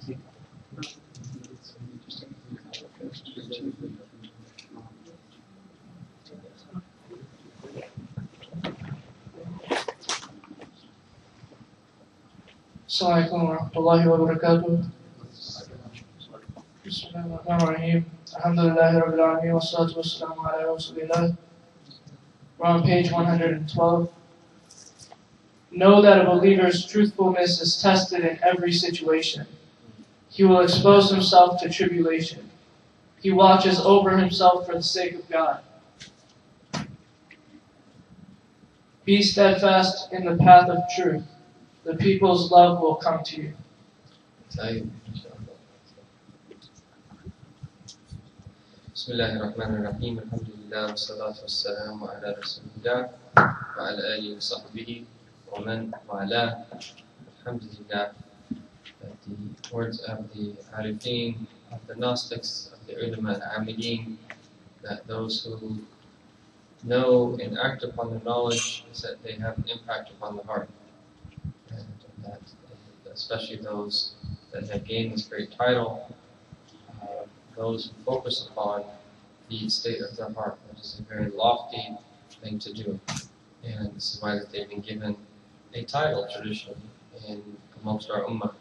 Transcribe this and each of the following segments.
Assalamu alaikum wa rahmatullahi wa barakatuh. Bismillahirrahmanirrahim. Alhamdulillahi rabbil alameen wa salatu wa salamu ala rasulillah. We're on page 112. Know that a believer's truthfulness is tested in every situation. He will expose himself to tribulation. He watches over himself for the sake of God. Be steadfast in the path of truth. The people's love will come to you. Bismillahirrahmanirrahim. Alhamdulillah, wassalatu wassalamu ala rasulillah wa ala alihi wa sahbihi wa man wala. Alhamdulillah, that the words of the Arifin, of the Gnostics, of the ulama, the Amidin, that those who know and act upon the knowledge is that they have an impact upon the heart. And that especially those that have gained this great title, those who focus upon the state of their heart, which is a very lofty thing to do. And this is why that they've been given a title traditionally amongst our ummah.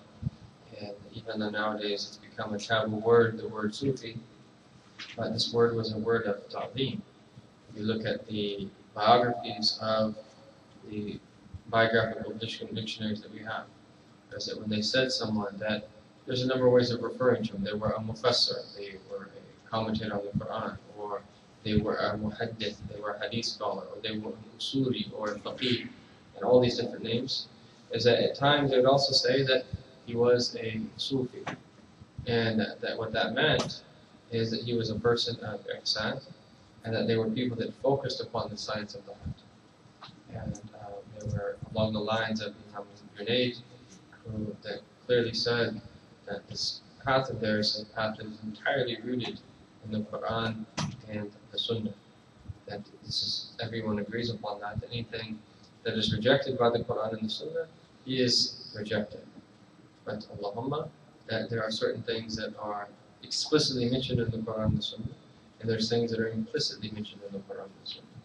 And even though nowadays it's become a taboo word, the word Sufi, but this word was a word of ta'lim. If you look at the biographies of the biographical dictionaries that we have, is that when they said someone that there's a number of ways of referring to them. They were a mufassir, they were a commentator on the Quran, or they were a muhaddith, they were a hadith scholar, or they were an usuli, or a faqih, and all these different names. Is that at times they would also say that he was a Sufi. And that what that meant is that he was a person of ihsan, and that they were people that focused upon the science of the heart. And they were along the lines of Hamza Yusuf, who that clearly said that this path of theirs is a path that is entirely rooted in the Quran and the Sunnah. That this is, everyone agrees upon that. Anything that is rejected by the Quran and the Sunnah is rejected. But Allahumma, that there are certain things that are explicitly mentioned in the Quran and the Sunnah, and there's things that are implicitly mentioned in the Quran and the Sunnah.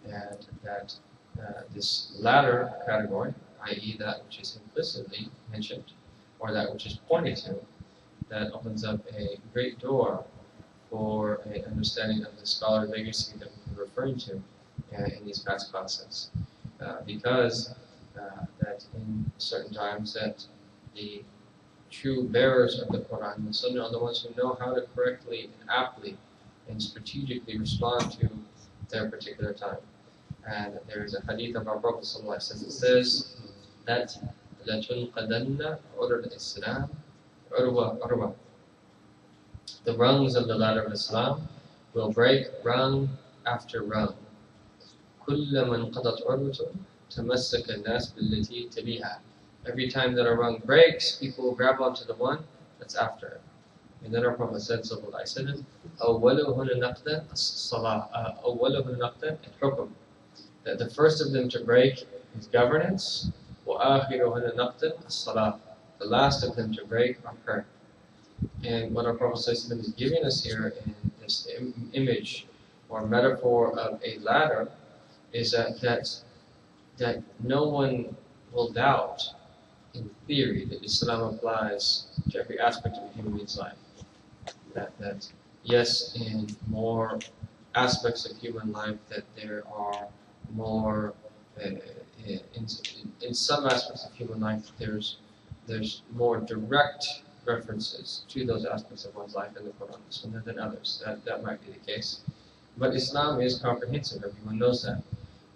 And that this latter category, i.e. that which is implicitly mentioned, or that which is pointed to, that opens up a great door for an understanding of the scholar legacy that we've been referring to in these past classes. Because that in certain times that the true bearers of the Quran and the Sunnah are the ones who know how to correctly and aptly and strategically respond to their particular time. And there is a hadith of our Prophet ﷺ that says that لَتُنْقَدَنَّ عُرَى الْإِسْلَامِ عُرْوَةً. The rungs of the ladder of Islam will break rung after rung. كُلَّمَا انْقَضَتْ عُرْوَةٌ تَمَسَّكَ النَّاسِ بِالَّتِي تَلِيهَا. Every time that a rung breaks, people will grab onto the one that's after it. And then our Prophet said, sallallahu alayhi wa sallam, أَوَّلُهُ نَقْدًا الْحُكْمِ. That the first of them to break is governance, وَآخِرُهُ نَقْدًا الصَّلَاةِ. The last of them to break are prayer. And what our Prophet ﷺ is giving us here in this image or metaphor of a ladder is that no one will doubt, in theory, that Islam applies to every aspect of a human being's life. That yes, in more aspects of human life, that there are more, in some aspects of human life, there's more direct references to those aspects of one's life in the Quran and Sunnah than others. That might be the case. But Islam is comprehensive, everyone knows that.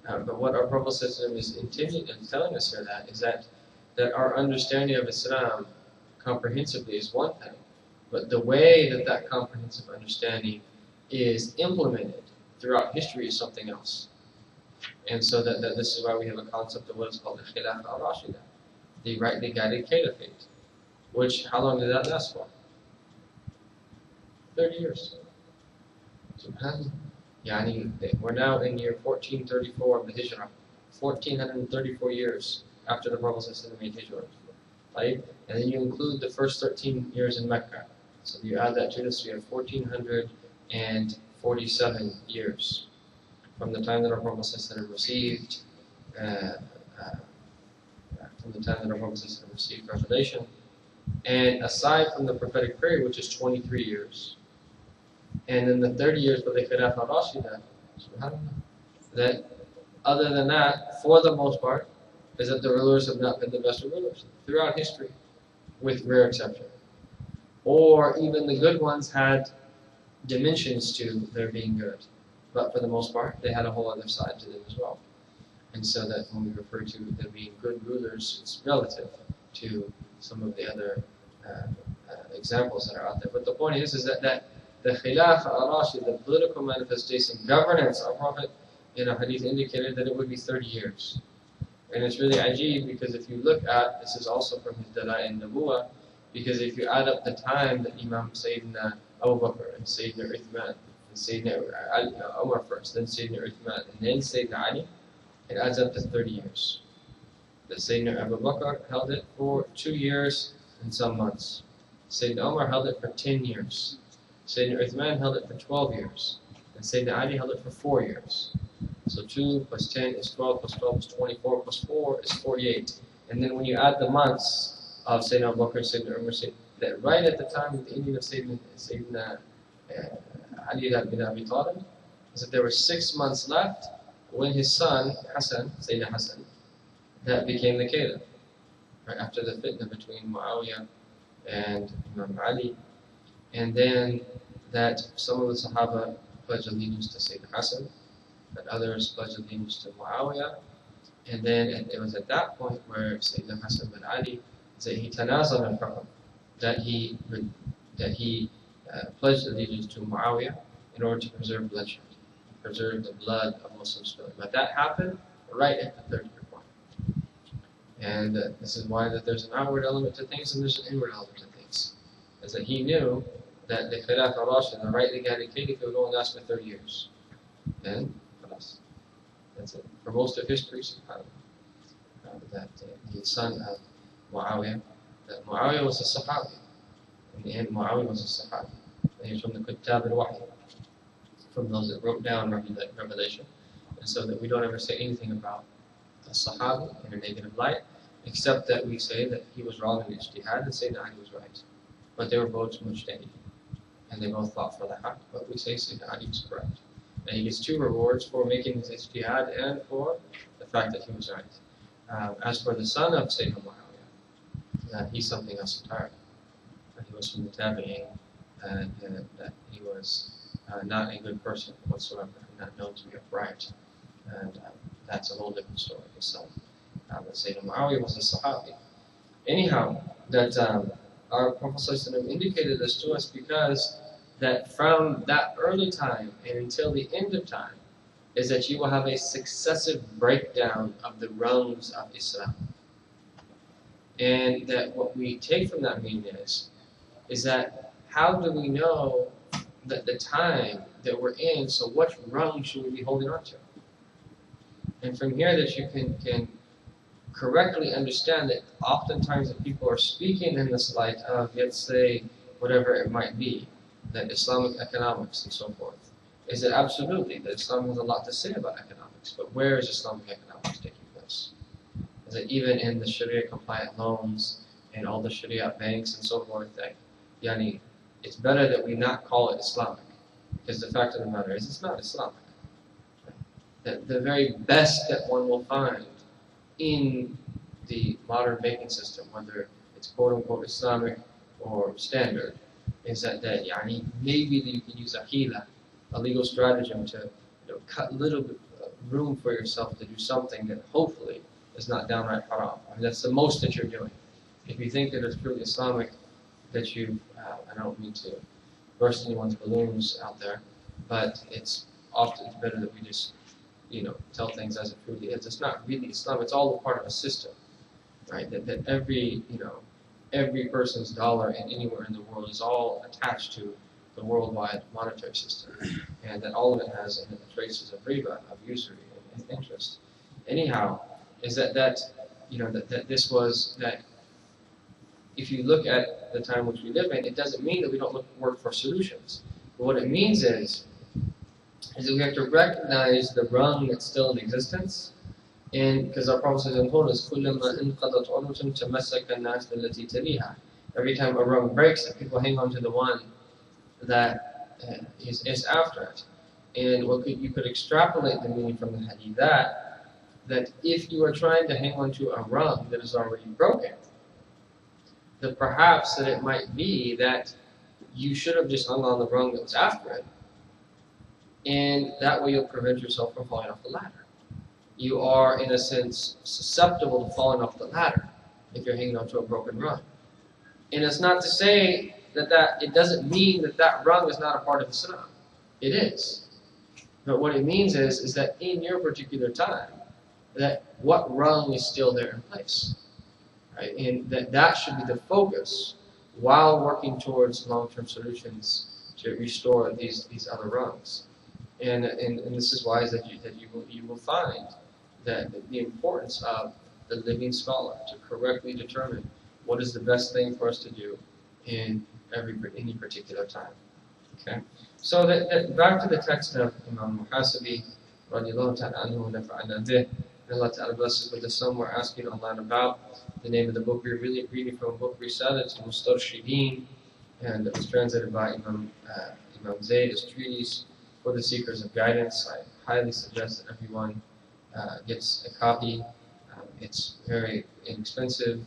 But what our Prophet is intending and telling us here is that our understanding of Islam comprehensively is one thing, but the way that comprehensive understanding is implemented throughout history is something else. And so that this is why we have a concept of what is called the Khilafah al-Rashida, the rightly guided caliphate. Which, how long did that last for? 30 years. SubhanAllah. Yani, we're now in year 1434 of the Hijrah. 1434 years after the Prophet made Hijrah. right? And then you include the first 13 years in Mecca. So if you add that to this, we have 1447 years from the time that our Prophet received revelation. And aside from the prophetic period, which is 23 years, and then the 30 years for the Khilafah al-Rashida, that other than that, for the most part, is that the rulers have not been the best of rulers throughout history, with rare exception. Or even the good ones had dimensions to their being good. But for the most part, they had a whole other side to them as well. And so that when we refer to them being good rulers, it's relative to some of the other examples that are out there. But the point is that the Khilafah al-Rashid, the political manifestation, governance, our Prophet in a hadith indicated that it would be 30 years. And it's really ajib because if you look at, this is also from his Dala'il Nabuwa, because if you add up the time that Imam Sayyidina Abu Bakr and Sayyidina Uthman, and Sayyidina Umar first, then Sayyidina Uthman, and then Sayyidina Ali, it adds up to 30 years. That Sayyidina Abu Bakr held it for 2 years and some months. Sayyidina Umar held it for 10 years. Sayyidina Uthman held it for 12 years. And Sayyidina Ali held it for 4 years. So 2 plus 10 is 12, plus 12 is 24, plus 4 is 48. And then when you add the months of Sayyidina Abu Bakr, Sayyidina Umar, that right at the time of the ending of Sayyidina Ali bin Abi Talib, is that there were 6 months left when his son, Hassan, Sayyidina Hassan, that became the caliph. Right after the fitna between Muawiyah and Imam Ali. And then that some of the Sahaba pledged allegiance to Sayyidina Hassan, that others pledged allegiance to Muawiyah. And then it was at that point where Sayyidina Hassan bin Ali said he tanazal al-hukm, that he pledged allegiance to Muawiyah in order to preserve bloodshed, preserve the blood of Muslims. But that happened right at the 30th point. And this is why that there's an outward element to things and there's an inward element to things. Is that he knew that the Khilafah al-Rashid, the rightly guided caliph, would only last for 30 years. And that's it. For most of history, that the son of Muawiyah, that Muawiyah was a Sahabi. In the end, Muawiyah was a Sahabi. And he was from the Kuttab al-Wahy, from those that wrote down revelation. And so that we don't ever say anything about a Sahabi in a negative light, except that we say that he was wrong in ijtihad and say that he was right. But they were both mujtahid, and they both fought for the haqq, but we say Sayyidina Ali was correct. And he gets 2 rewards for making his ijtihad and for the fact that he was right. As for the son of Sayyidina Muawiyah, he's something else entirely. He was from the Tabi'in, and that he was not a good person whatsoever, not known to be upright. And that's a whole different story. His son, Sayyidina Muawiyah, was a Sahabi. Anyhow, that our Prophet indicated this to us because that from that early time and until the end of time is that you will have a successive breakdown of the rungs of Islam. And that what we take from that meaning is that how do we know that the time that we're in, so which rung should we be holding on to? And from here that you can correctly understand that oftentimes that people are speaking in this light of, let's say, whatever it might be, that Islamic economics and so forth, is that absolutely, that Islam has a lot to say about economics, but where is Islamic economics taking place? Is that even in the Sharia compliant loans and all the Sharia banks and so forth, that yani, it's better that we not call it Islamic, because the fact of the matter is it's not Islamic. The very best that one will find in the modern banking system, whether it's quote-unquote Islamic or standard, is that yani, maybe that you can use a hila, a legal stratagem to cut a little bit of room for yourself to do something that hopefully is not downright haram. I mean, that's the most that you're doing. If you think that it's truly Islamic, that you, I don't mean to burst anyone's balloons out there, but it's often better that we just tell things as it truly is. It's not really Islam. It's all a part of a system, right? That every person's dollar and anywhere in the world is all attached to the worldwide monetary system, and that all of it has in it the traces of riba, of usury and interest. Anyhow, is that this was that if you look at the time which we live in, it doesn't mean that we don't work for solutions. But what it means is that we have to recognize the rung that's still in existence. And because our Prophet told us, every time a rung breaks, people hang on to the one that is after it. And you could extrapolate the meaning from the hadith that if you are trying to hang on to a rung that is already broken, that perhaps that it might be that you should have just hung on the rung that was after it, and that way you'll prevent yourself from falling off the ladder. You are, in a sense, susceptible to falling off the ladder if you're hanging onto a broken rung. And it's not to say that it doesn't mean that rung is not a part of Islam. It is. But what it means is that in your particular time, that what rung is still there in place. Right? And that should be the focus while working towards long-term solutions to restore these other rungs. And this is why that you will find that the importance of the living scholar to correctly determine what is the best thing for us to do in any particular time. Okay, so back to the text of Imam Muhasibi, radiallahu ta'ala anhu, nafa'ana bih. Allah ta'ala bless us with the sum we're asking online about. The name of the book we're really reading from a book, Risalat, Mustarshidin, and it was translated by Imam Zayd as treatise for the seekers of guidance. I highly suggest that everyone gets a copy. It's very inexpensive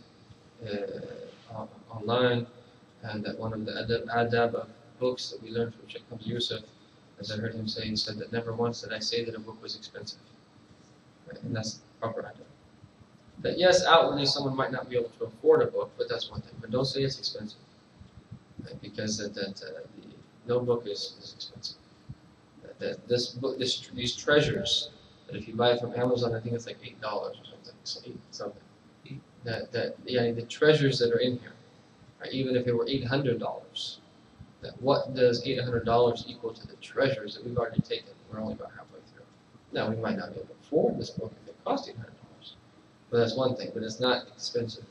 online, and that one of the adab of books that we learned from Shaykh Hamza Yusuf, as I heard him say, he said that never once did I say that a book was expensive. Right? And that's proper adab. That yes, outwardly someone might not be able to afford a book, but that's one thing. But don't say it's expensive, right? Because no book is expensive. These treasures, that if you buy it from Amazon, I think it's like $8 or something. The treasures that are in here, right? Even if it were $800, that what does $800 equal to the treasures that we've already taken? We're only about halfway through. Now we might not be able to afford this book if it cost $800, but that's one thing. But it's not expensive.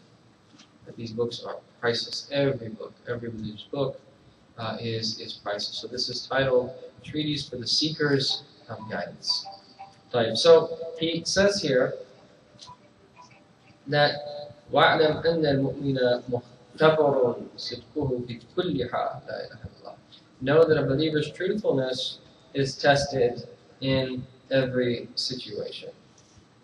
That these books are priceless. Every book, every religious book, is priceless. So this is titled Treatise for the Seekers of Guidance. So he says here that وَاعْلَمْ أَنَّ الْمُؤْمِنَ مُخْتَبَرٌ صِدْقُهُ فِي كُلِّ حَالٍ لَا إِلَهَ إِلَّا اللَّهُ. Know that a believer's truthfulness is tested in every situation.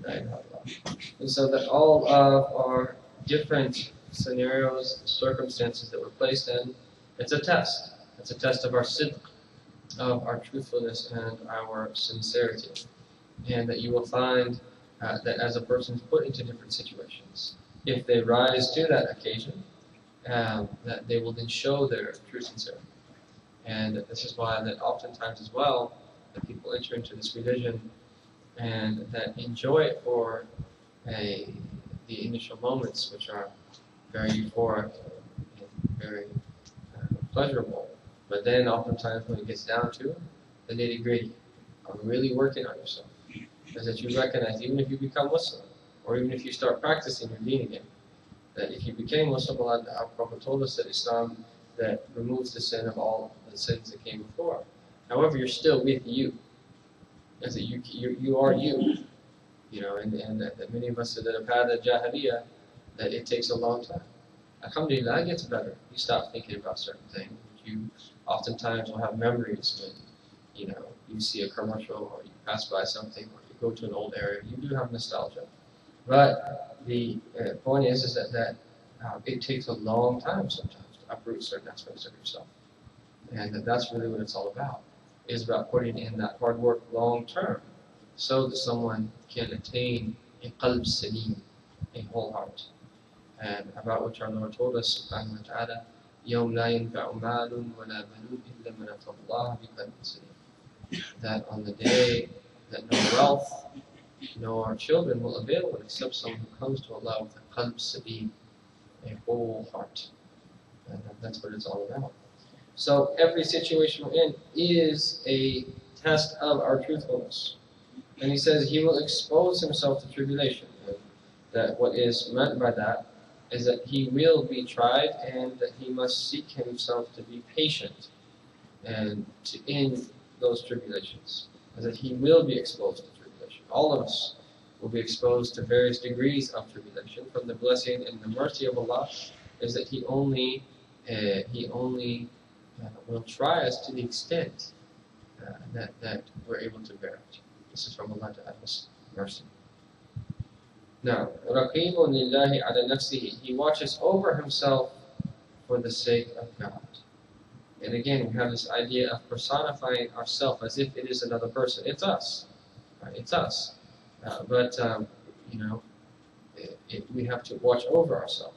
And so that all of our different scenarios, circumstances that we're placed in, it's a test. It's a test of our sidq, of our truthfulness and our sincerity. And that you will find that as a person is put into different situations, if they rise to that occasion, that they will then show their true sincerity. And this is why that oftentimes as well, that people enter into this religion and that enjoy it for the initial moments, which are very euphoric and very pleasurable. But then oftentimes when it gets down to the nitty-gritty of really working on yourself, is that you recognize, even if you become Muslim, or even if you start practicing your deen again, that if you became Muslim, our Prophet told us that Islam that removes the sin of all the sins that came before. However, you're still with you. As that you are you. You know, and that many of us that have had a jahiliyyah, that it takes a long time. Alhamdulillah, it gets better. You stop thinking about certain things. You oftentimes will have memories when, you know, you see a commercial or you pass by something or you go to an old area. You do have nostalgia. But the point is that it takes a long time sometimes to uproot certain aspects of yourself. And that's really what it's all about. It's about putting in that hard work long term so that someone can attain a qalb salim, a whole heart. And about which our Lord told us, subhanahu wa ta'ala, يَوْمْ لَا يَنْفَعُ مَالٌ وَلَا بَنُونَ إِلَّا مَنْ أَتَى اللَّهَ بِقَلْبٍ سَلِيمٍ. That on the day that no wealth nor children will avail except someone who comes to Allah with a qalb salim, a whole heart. And that's what it's all about. So every situation we're in is a test of our truthfulness. And he says he will expose himself to tribulation. And that what is meant by that is that he will be tried and that he must seek himself to be patient and to end those tribulations. Is that he will be exposed to tribulation. All of us will be exposed to various degrees of tribulation. From the blessing and the mercy of Allah is that He only will try us to the extent that we're able to bear it. This is from Allah Ta'ala's mercy. Now, رَقِيبٌ لِلَّهِ عَلَى نَفْسِهِ. He watches over himself for the sake of God. And again, we have this idea of personifying ourselves as if it is another person. It's us. Right? It's us. But we have to watch over ourselves.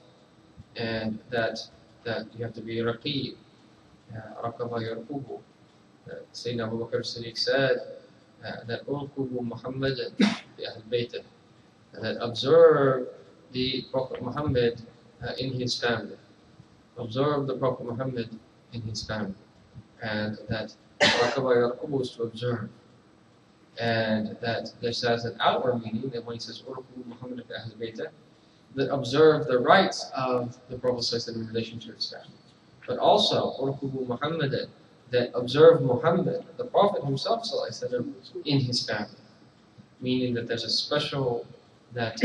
And that you have to be raqib. Raqaba yarqubu. Sayyidina Abu Bakr Siddiq said that urqubu Muhammadan bi ahl baytih. That observe the Prophet Muhammad in his family. Observe the Prophet Muhammad in his family. And that Raqaba yarqubu is to observe. And that this has an outward meaning, that when he says urqubu Muhammad bi ahl baytih, that observe the rights of the Prophet in relation to his family. But also, urqubu Muhammadan, that observe Muhammad, the Prophet himself, in his family. Meaning that there's a special benefit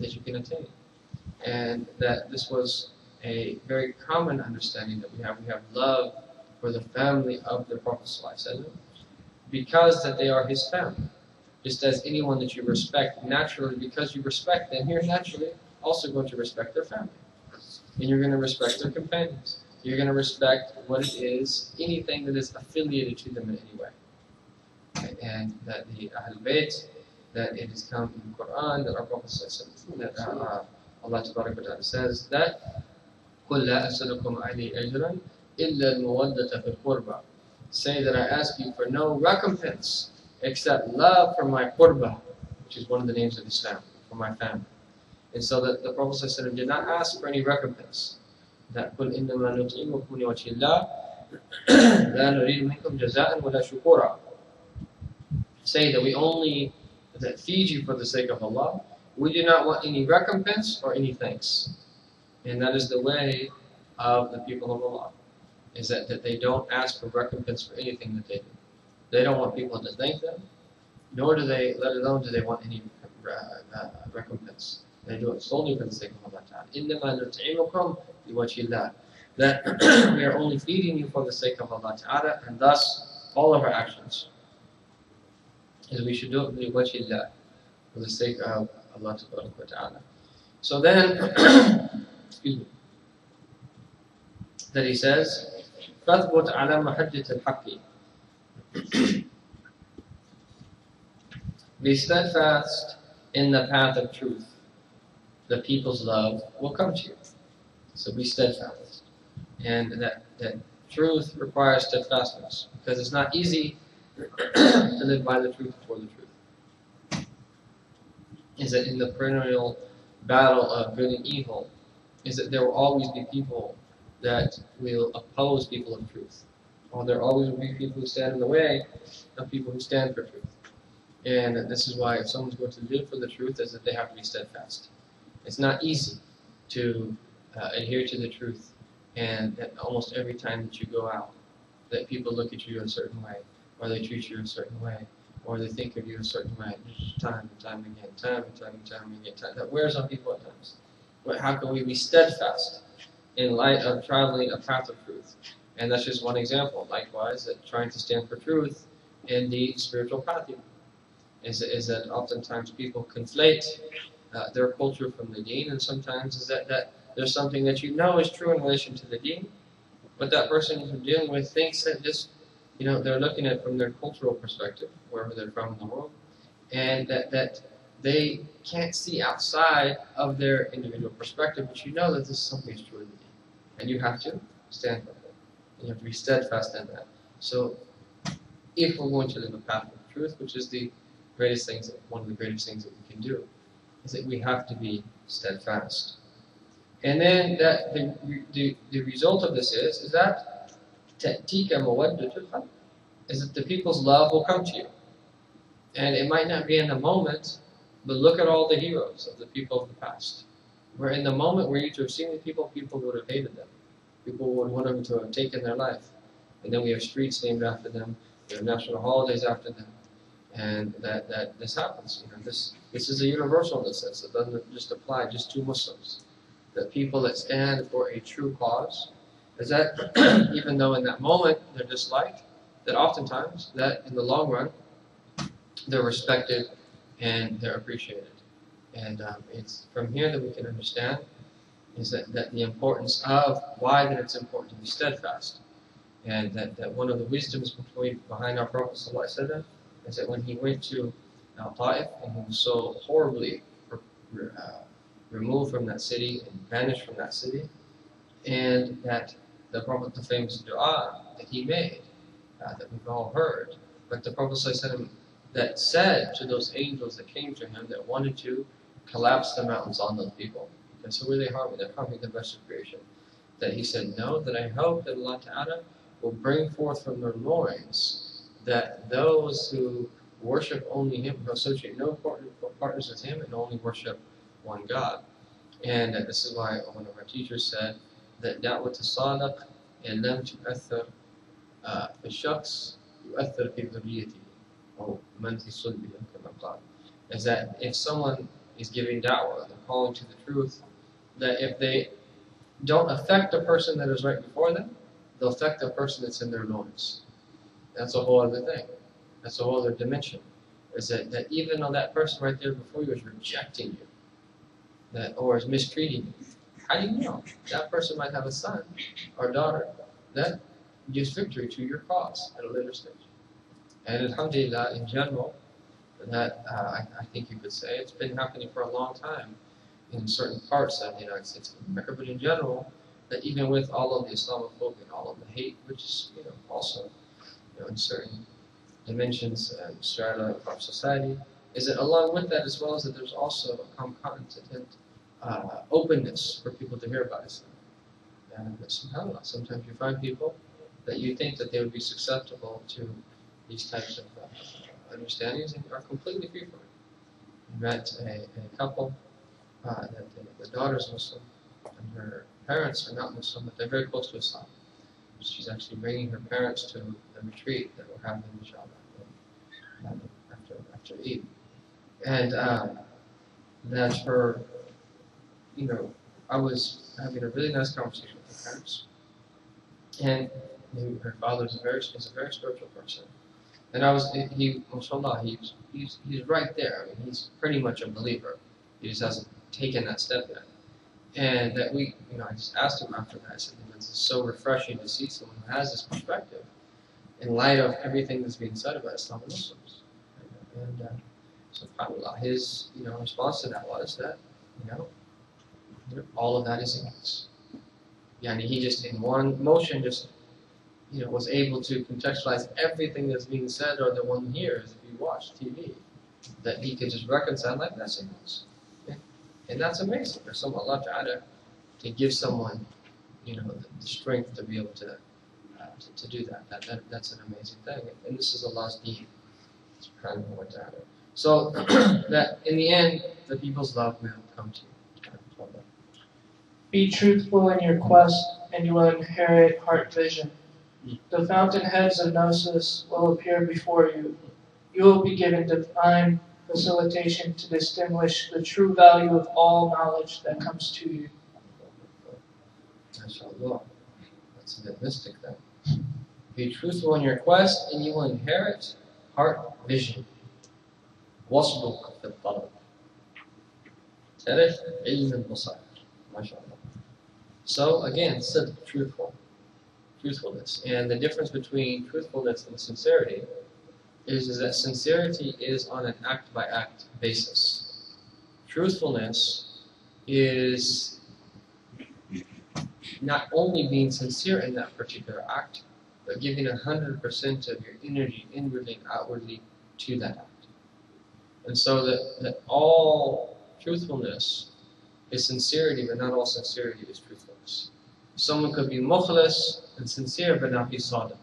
that you can attain. And that this was a very common understanding that we have. We have love for the family of the Prophet because that they are his family. Just as anyone that you respect, naturally, because you respect them, you're naturally also going to respect their family. And you're going to respect their companions. You're going to respect what it is, anything that is affiliated to them in any way. And that the Ahl Bayt, that it is come in the Quran, that our Prophet says, that Allah Ta'ala says that قُلْ لَا أَسْأَلُكُمْ عَلَيْهِ أَجْرًا إِلَّا الْمُوَدَّةَ فِي الْقُرْبَى. Say that I ask you for no recompense except love for my qurba, which is one of the names of Islam, for my family. And so that the Prophet ﷺ did not ask for any recompense. That قُلْ إِنَّمَا نُطْعِمُكُمْ لِوَجْهِ اللَّهِ لَا نُرِيدُ مِنكُمْ جَزَاءً وَلَا شُكُورًا. Say that we only feed you for the sake of Allah. We do not want any recompense or any thanks. And that is the way of the people of Allah. Is that they don't ask for recompense for anything that they do. They don't want people to thank them, nor do they, let alone do they want any recompense. They do it solely for the sake of Allah Ta'ala. إِنَّمَا نُطْعِمُكُمْ لِوَجْهِ اللَّهِ. That we are only feeding you for the sake of Allah Ta'ala, and thus all of our actions is we should do it لِوَجْهِ اللَّهِ, for the sake of Allah Ta'ala. So then, excuse me, that he says, فَاثْبُتْ عَلَى مَحَجَّةِ الْحَقِّ. Be steadfast in the path of truth. The people's love will come to you. So be steadfast. And that truth requires steadfastness, because it's not easy to live by the truth for the truth. Is that in the perennial battle of good and evil, is that there will always be people that will oppose people of truth. Or there always will be people who stand in the way of people who stand for truth. And this is why if someone's going to live for the truth, is that they have to be steadfast. It's not easy to adhere to the truth, and that almost every time that you go out, that people look at you a certain way, or they treat you a certain way, or they think of you a certain way, time and time again, that wears on people at times. But how can we be steadfast in light of traveling a path of truth? And that's just one example. Likewise, that trying to stand for truth in the spiritual path is that oftentimes people conflate their culture from the deen, and sometimes is that there's something that you know is true in relation to the deen, but that person you're dealing with thinks that just, they're looking at it from their cultural perspective, wherever they're from in the world, and that they can't see outside of their individual perspective, but you know that this is something that's true in the deen, and you have to stand for it. You have to be steadfast in that. So, if we're going to live a path of truth, which is one of the greatest things that we can do, is that we have to be steadfast. And then that the result of this is that تَأْتِيكَ مَوَدَّةُ الْحَقِّ, is that the people's love will come to you. And it might not be in the moment, but look at all the heroes of the people of the past. where in the moment were you to have seen these people, people would have hated them. People would want them to have taken their life. And then we have streets named after them, we have national holidays after them, and that this happens. This is a universal in the sense. It doesn't just apply just to Muslims. The people that stand for a true cause, is that even though in that moment they're disliked, that oftentimes that in the long run they're respected and they're appreciated. And it's from here that we can understand is that the importance of why that it's important to be steadfast. And that one of the wisdoms behind our Prophet ﷺ is that when he went to Ta'if and he was so horribly removed from that city and banished from that city, and that the Prophet, the famous dua that he made, that we've all heard, but the Prophet ﷺ that said to those angels that came to him that wanted to collapse the mountains on those people, because who are they harming? They're harming the best of creation. That he said, no, that I hope that Allah Ta'ala will bring forth from their loins that those who worship only Him, who associate no partners with Him, and only worship one God. And this is why one of our teachers said that da'wat as-sadiq in lam tu'athir fi shakhs yu'athir fi dhurriyyatihi or man fi sulbihi kama qala. Is that if someone is giving da'wah, they're calling to the truth, that if they don't affect the person that is right before them, they'll affect the person that's in their loins. That's a whole other thing. That's a whole other dimension. Is that even though that person right there before you is rejecting you, or is mistreating you, how do you know? That person might have a son or daughter that gives victory to your cause at a later stage. And alhamdulillah, in general, that I think you could say it's been happening for a long time in certain parts of the United States of America, but in general, that even with all of the Islamophobia and all of the hate, which is also in certain dimensions and strata of our society, is that along with that as well as that there's also a concomitant openness for people to hear about Islam. And subhanAllah, sometimes you find people that you think that they would be susceptible to these types of understandings and are completely free from it. I met a couple that the daughter's Muslim and her parents are not Muslim, but they're very close to Islam. She's actually bringing her parents to the retreat that we're having, inshallah, after Eid. And that her, I was having a really nice conversation with her parents. And her father is a very spiritual person. And mashallah, he's right there. I mean, he's pretty much a believer. He just hasn't taken that step yet. And that I just asked him after that, I said, it's so refreshing to see someone who has this perspective in light of everything that's being said about Islam and Muslims. And subhanAllah, his response to that was that, all of that is ignorance. And he just in one motion just was able to contextualize everything that's being said or that one hears if you watch TV, that he could just reconcile like that's ignorance. And that's amazing for some Allah Ta'ala to give someone, the strength to be able to do that. That's an amazing thing. And this is Allah's deed. Subhanahu wa ta'ala. So that in the end, the people's love will come to you. Be truthful in your quest, and you will inherit heart vision. The fountainheads of Gnosis will appear before you. You will be given divine facilitation to distinguish the true value of all knowledge that comes to you. MashaAllah. That's a bit mystic then. Be truthful in your quest, and you will inherit heart vision. وَاصْدُقْ فِي الطَّلَبِ تَرِفْ عِلْمِ الْبَصَائِرِ. MashaAllah. So again, truthfulness. And the difference between truthfulness and sincerity is that sincerity is on an act-by-act basis. Truthfulness is not only being sincere in that particular act, but giving 100% of your energy inwardly and outwardly to that act. And so that all truthfulness is sincerity, but not all sincerity is truthfulness. Someone could be mukhlis and sincere, but not be sadiq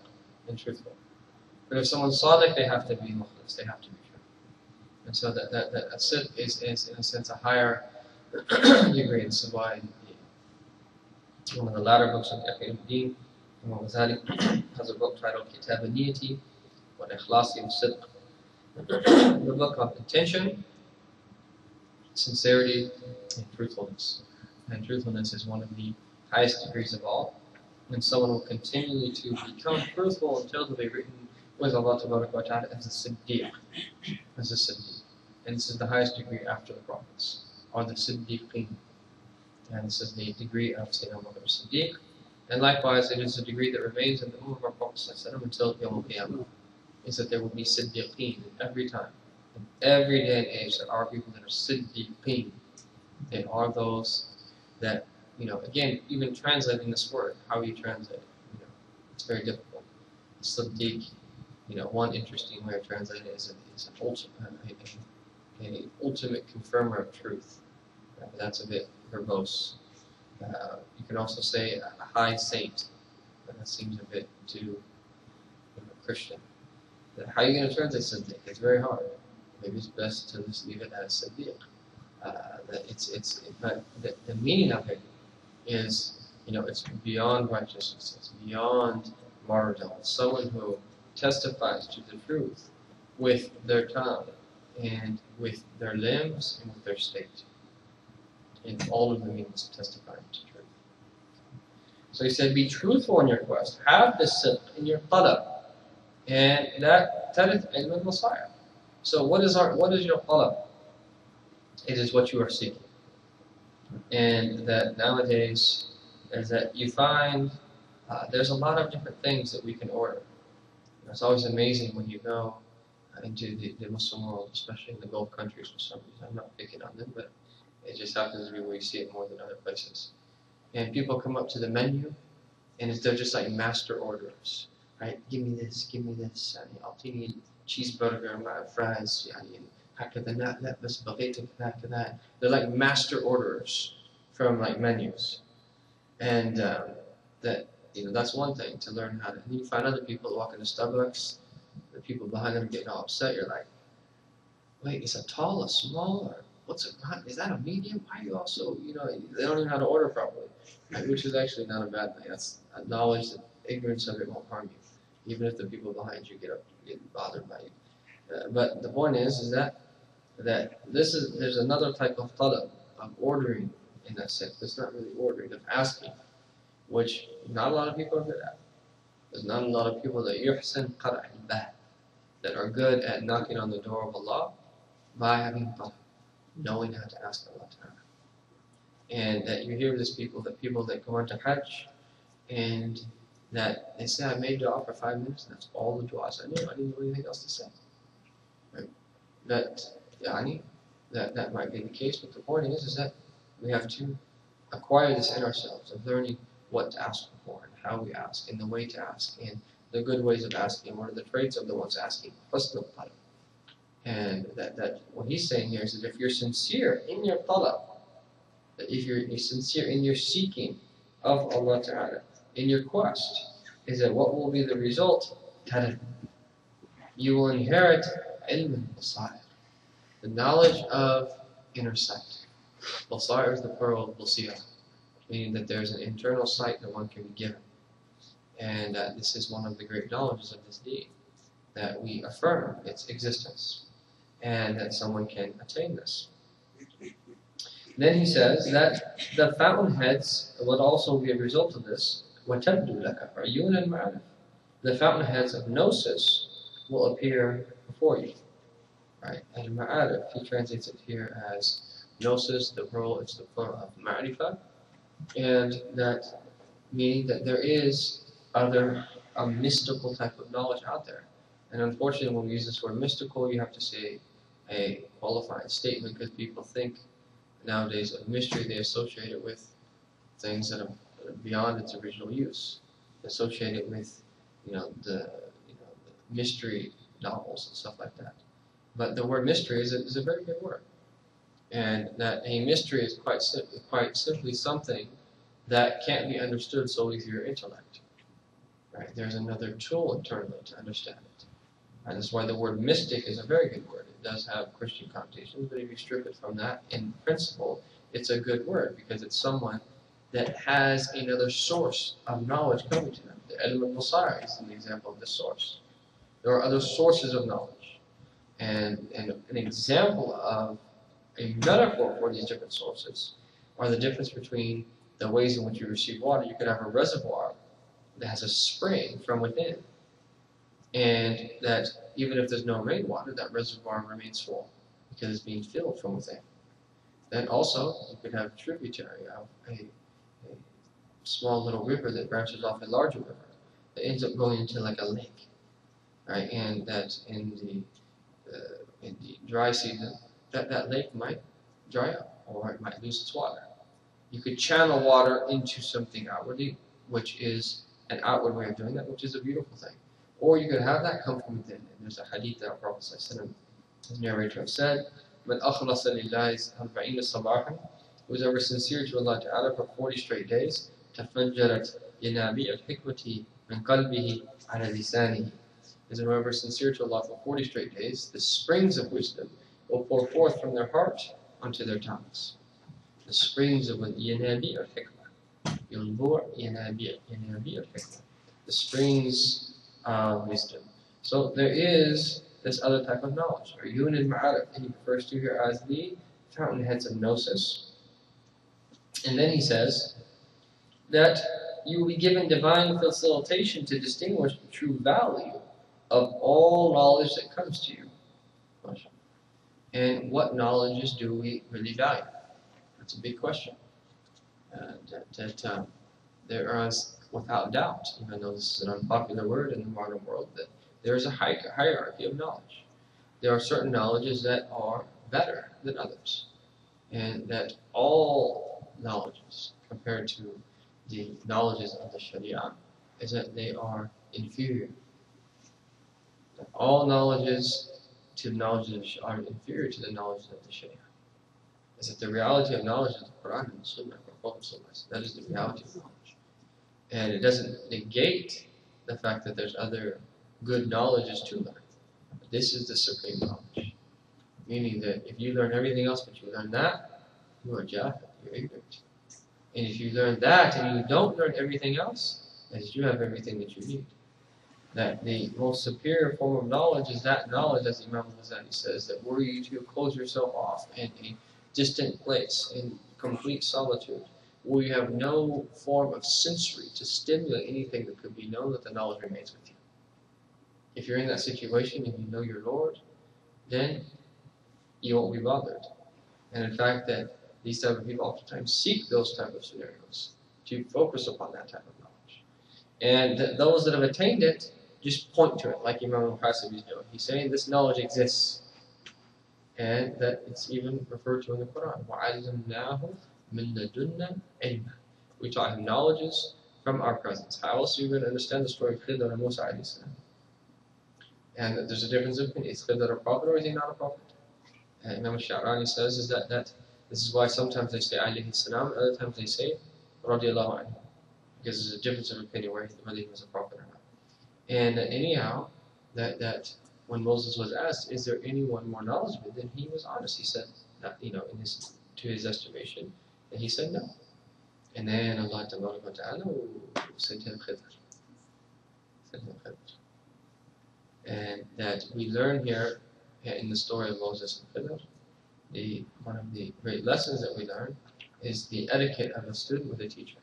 and truthful. But if someone's sadiq, they have to be mukhlis, they have to be true. And so that sidq is in a sense a higher degree. This is why one of the latter books of Yahya al-Din, Imam Ghazali, has a book titled Kitab al-Niyati wa Ikhlasi wa Sidq, the book of intention, sincerity, and truthfulness. And truthfulness is one of the highest degrees of all. And someone will continually to become truthful until they'll be written with Allah Ta'ala as a Siddiq. As a Siddiq. And this is the highest degree after the prophets, or the Siddiqeen. And this is the degree of Sayyidina Abu Bakr Siddiq. And likewise, it is a degree that remains in the Ummah of our Prophet until Yawm al-Qiyamah. Is that there will be Siddiqeen every time. In every day and age, there are people that are Siddiqeen. They are those that, again, even translating this word, how you translate it, it's very difficult. Siddiq, one interesting way of translating it is an ultimate confirmer of truth. That's a bit verbose. You can also say a high saint. That seems a bit too Christian. How are you going to translate Siddiq? It's very hard. Maybe it's best to just leave it as Siddiq. But the meaning of it is, it's beyond righteousness. It's beyond martyrdom. It's someone who testifies to the truth with their tongue and with their limbs and with their state. In all of the means of testifying to truth. So he said, be truthful in your quest. Have this sidq in your talab. And that is ilm al-Messiah. So what is your talab? It is what you are seeking. And that nowadays is that you find there's a lot of different things that we can order. It's always amazing when you go into the Muslim world, especially in the Gulf countries for some reason. I'm not picking on them, but it just happens to be where you see it more than other places. And people come up to the menu, and they're just like master orders, right? Give me this, I'll take a cheeseburger, my fries, and after that, this baguette, after that. They're like master orders from like menus. And that's one thing, to learn how to. And you find other people walk into Starbucks, the people behind them getting all upset. You're like, wait, is a tall, a small, or is that a medium? Why are you also, they don't even know how to order properly, right? Which is actually not a bad thing. That's a knowledge that ignorance of it won't harm you, even if the people behind you get bothered by you. But the point is that there's another type of talab, of ordering in that sense. It's not really ordering, of asking, which not a lot of people are good at. There's not a lot of people that yuhsan qara' al-bab, that are good at knocking on the door of Allah by having talab, knowing how to ask Allah Ta'ala. And that you hear these people that go on to Hajj, and that they say, I made dua for 5 minutes, and that's all the du'as I knew. I didn't know anything else to say. Right? That might be the case, but the point is that we have to acquire this in ourselves, of learning what to ask for, and how we ask, and the way to ask, and the good ways of asking, what are the traits of the ones asking. Husn al-talab. And that what he's saying here is that if you're sincere in your talab, that if you're sincere in your seeking of Allah Ta'ala, in your quest, is that what will be the result? Tarim. You will inherit ilm al-Basair, the knowledge of inner sight. Basair is the plural of basira, meaning that there's an internal sight that one can be given. And this is one of the great knowledges of this deed, that we affirm its existence, and that someone can attain this. Then he says that the fountainheads would also be a result of this. وَتَبْدُو لَكَ عُيُونَ الْمَعَارِفِ. The fountainheads of gnosis will appear before you. Right? And ma'arif, he translates it here as gnosis, the plural of ma'rifah, and that meaning that there is a mystical type of knowledge out there. And unfortunately, when we use this word mystical, you have to say a qualified statement, because people think nowadays of mystery, they associate it with things that are beyond its original use. They associate it with, the mystery novels and stuff like that. But the word mystery is a very good word, and that a mystery is quite simply something that can't be understood solely through your intellect. Right? There's another tool internally to understand it. And that's why the word mystic is a very good word. It does have Christian connotations, but if you strip it from that, in principle, it's a good word because it's someone that has another source of knowledge coming to them. The al-Mustafa is an example of this source. There are other sources of knowledge. And an example of a metaphor for these different sources are the difference between the ways in which you receive water. You could have a reservoir that has a spring from within, and that even if there's no rainwater, that reservoir remains full because it's being filled from within. Then also, you could have a tributary of a small little river that branches off a larger river that ends up going into like a lake, right? And that in the dry season, that lake might dry up or it might lose its water. You could channel water into something outwardly, which is an outward way of doing that, which is a beautiful thing. Or you could have that come from within. And there's a hadith that our Prophet his narrator have said, "Man akhlasa lillahi 40 sabahan," whoever sincere to Allah Ta'ala for 40 straight days, تفجرت ينابيع الحكمة من قلبه على لسانه. Is whoever sincere to Allah for 40 straight days, the springs of wisdom will pour forth from their heart onto their tongues. The springs of ينابيع الحكمة. ينبوع ينابيع الحكمة. The springs of wisdom. So there is this other type of knowledge, or yun al-ma'arif, that he refers to here as the fountainheads of gnosis. And then he says that you will be given divine facilitation to distinguish the true value of all knowledge that comes to you. And what knowledges do we really value? That's a big question. There are, without doubt, even though this is an unpopular word in the modern world, that there is a hierarchy of knowledge. There are certain knowledges that are better than others, and that all knowledges, compared to the knowledges of the Sharia, is that they are inferior. That all knowledges to knowledges are inferior to the knowledge of the Sharia. Is that the reality of knowledge is the Quran and the Sunnah of our Prophet. That is the reality of knowledge. And it doesn't negate the fact that there's other good knowledges to learn. But this is the supreme knowledge. Meaning that if you learn everything else but you learn that, you are jahil, you're ignorant. And if you learn that and you don't learn everything else, then you have everything that you need. That the most superior form of knowledge is that knowledge, as Imam al-Ghazali says, that were you to close yourself off in a distant place, in complete solitude, where you have no form of sensory to stimulate anything that could be known, that the knowledge remains with you. If you're in that situation and you know your Lord, then you won't be bothered. And in fact, that these type of people oftentimes seek those type of scenarios to focus upon that type of knowledge. And those that have attained it just point to it, like Imam al-Hasib is doing. He's saying this knowledge exists, and that it's even referred to in the Quran. وَعَلَّمْنَاهُ مِن لَدُنَّا عِلْمًا. We taught him knowledges from our presence. How else are you going to understand the story of Khidr and Musa alayhi salam? And there's a difference of opinion. Is Khidr a prophet or is he not a prophet? Imam al-Sha'rani says is that this is why sometimes they say alayhi salam, other times they say radiyallahu anhu, because there's a difference of opinion whether he was a prophet or not. And anyhow, that when Moses was asked, is there anyone more knowledgeable, then he was honest. He said, to his estimation, and he said no. And then Allah Ta'ala sent him Khidr. And that we learn here in the story of Moses and Khidr, one of the great lessons that we learn is the etiquette of a student with a teacher.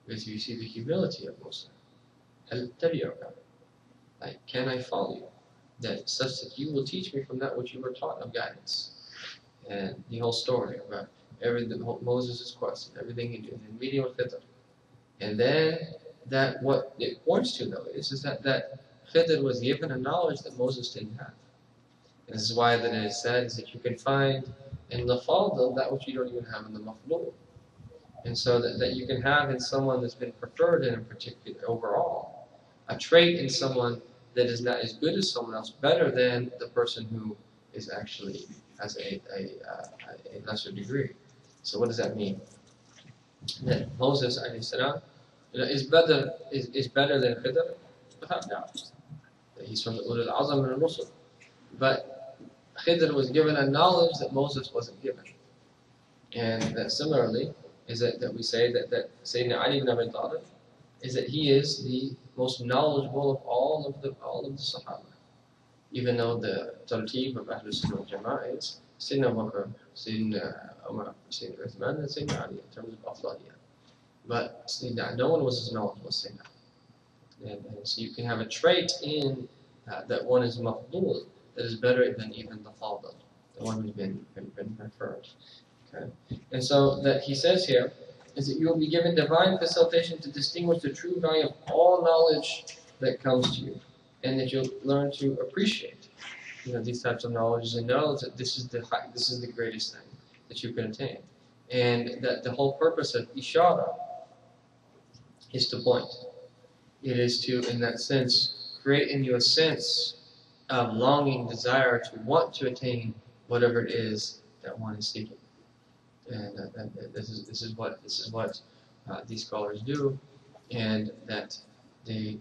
Because you see the humility of Moses. Like, can I follow you? That such that you will teach me from that which you were taught of guidance. And the whole story about Moses' quest and everything he did, and meeting with Khidr. And then that what it points to though is that Khidr was given a knowledge that Moses didn't have. And this is why that it is said is that you can find in the fadl that which you don't even have in the mafdul. And so that you can have in someone that's been preferred in a particular overall, a trait in someone that is not as good as someone else, better than the person who is actually has a lesser degree. So what does that mean? That Moses salam, is better than Khidr, without doubt. He's from the ulul azam and al-rusul. But Khidr was given a knowledge that Moses wasn't given. And that similarly is that we say that Sayyidina Ali ibn Abi Talib is that he is the most knowledgeable of all of the Sahaba. Even though the tartib of Ahlul Sunnah wal Jama'ah is Sayyidina Abu Bakr, Sayyidina Umar, Sayyidina Uthman, and Sayyidina Ali in terms of afdaliyah. But no one was as knowledgeable as Sayyidina Ali. And so you can have a trait in that one is mafdul, that is better than even the fadl, the one who's been preferred. Okay? And so that he says here is that you will be given divine facilitation to distinguish the true value of all knowledge that comes to you, and that you'll learn to appreciate, these types of knowledge and know that this is the greatest thing that you can attain, and that the whole purpose of ishara is to point. It is to, in that sense, create in you a sense of longing, desire to want to attain whatever it is that one is seeking. And this is what these scholars do, and that they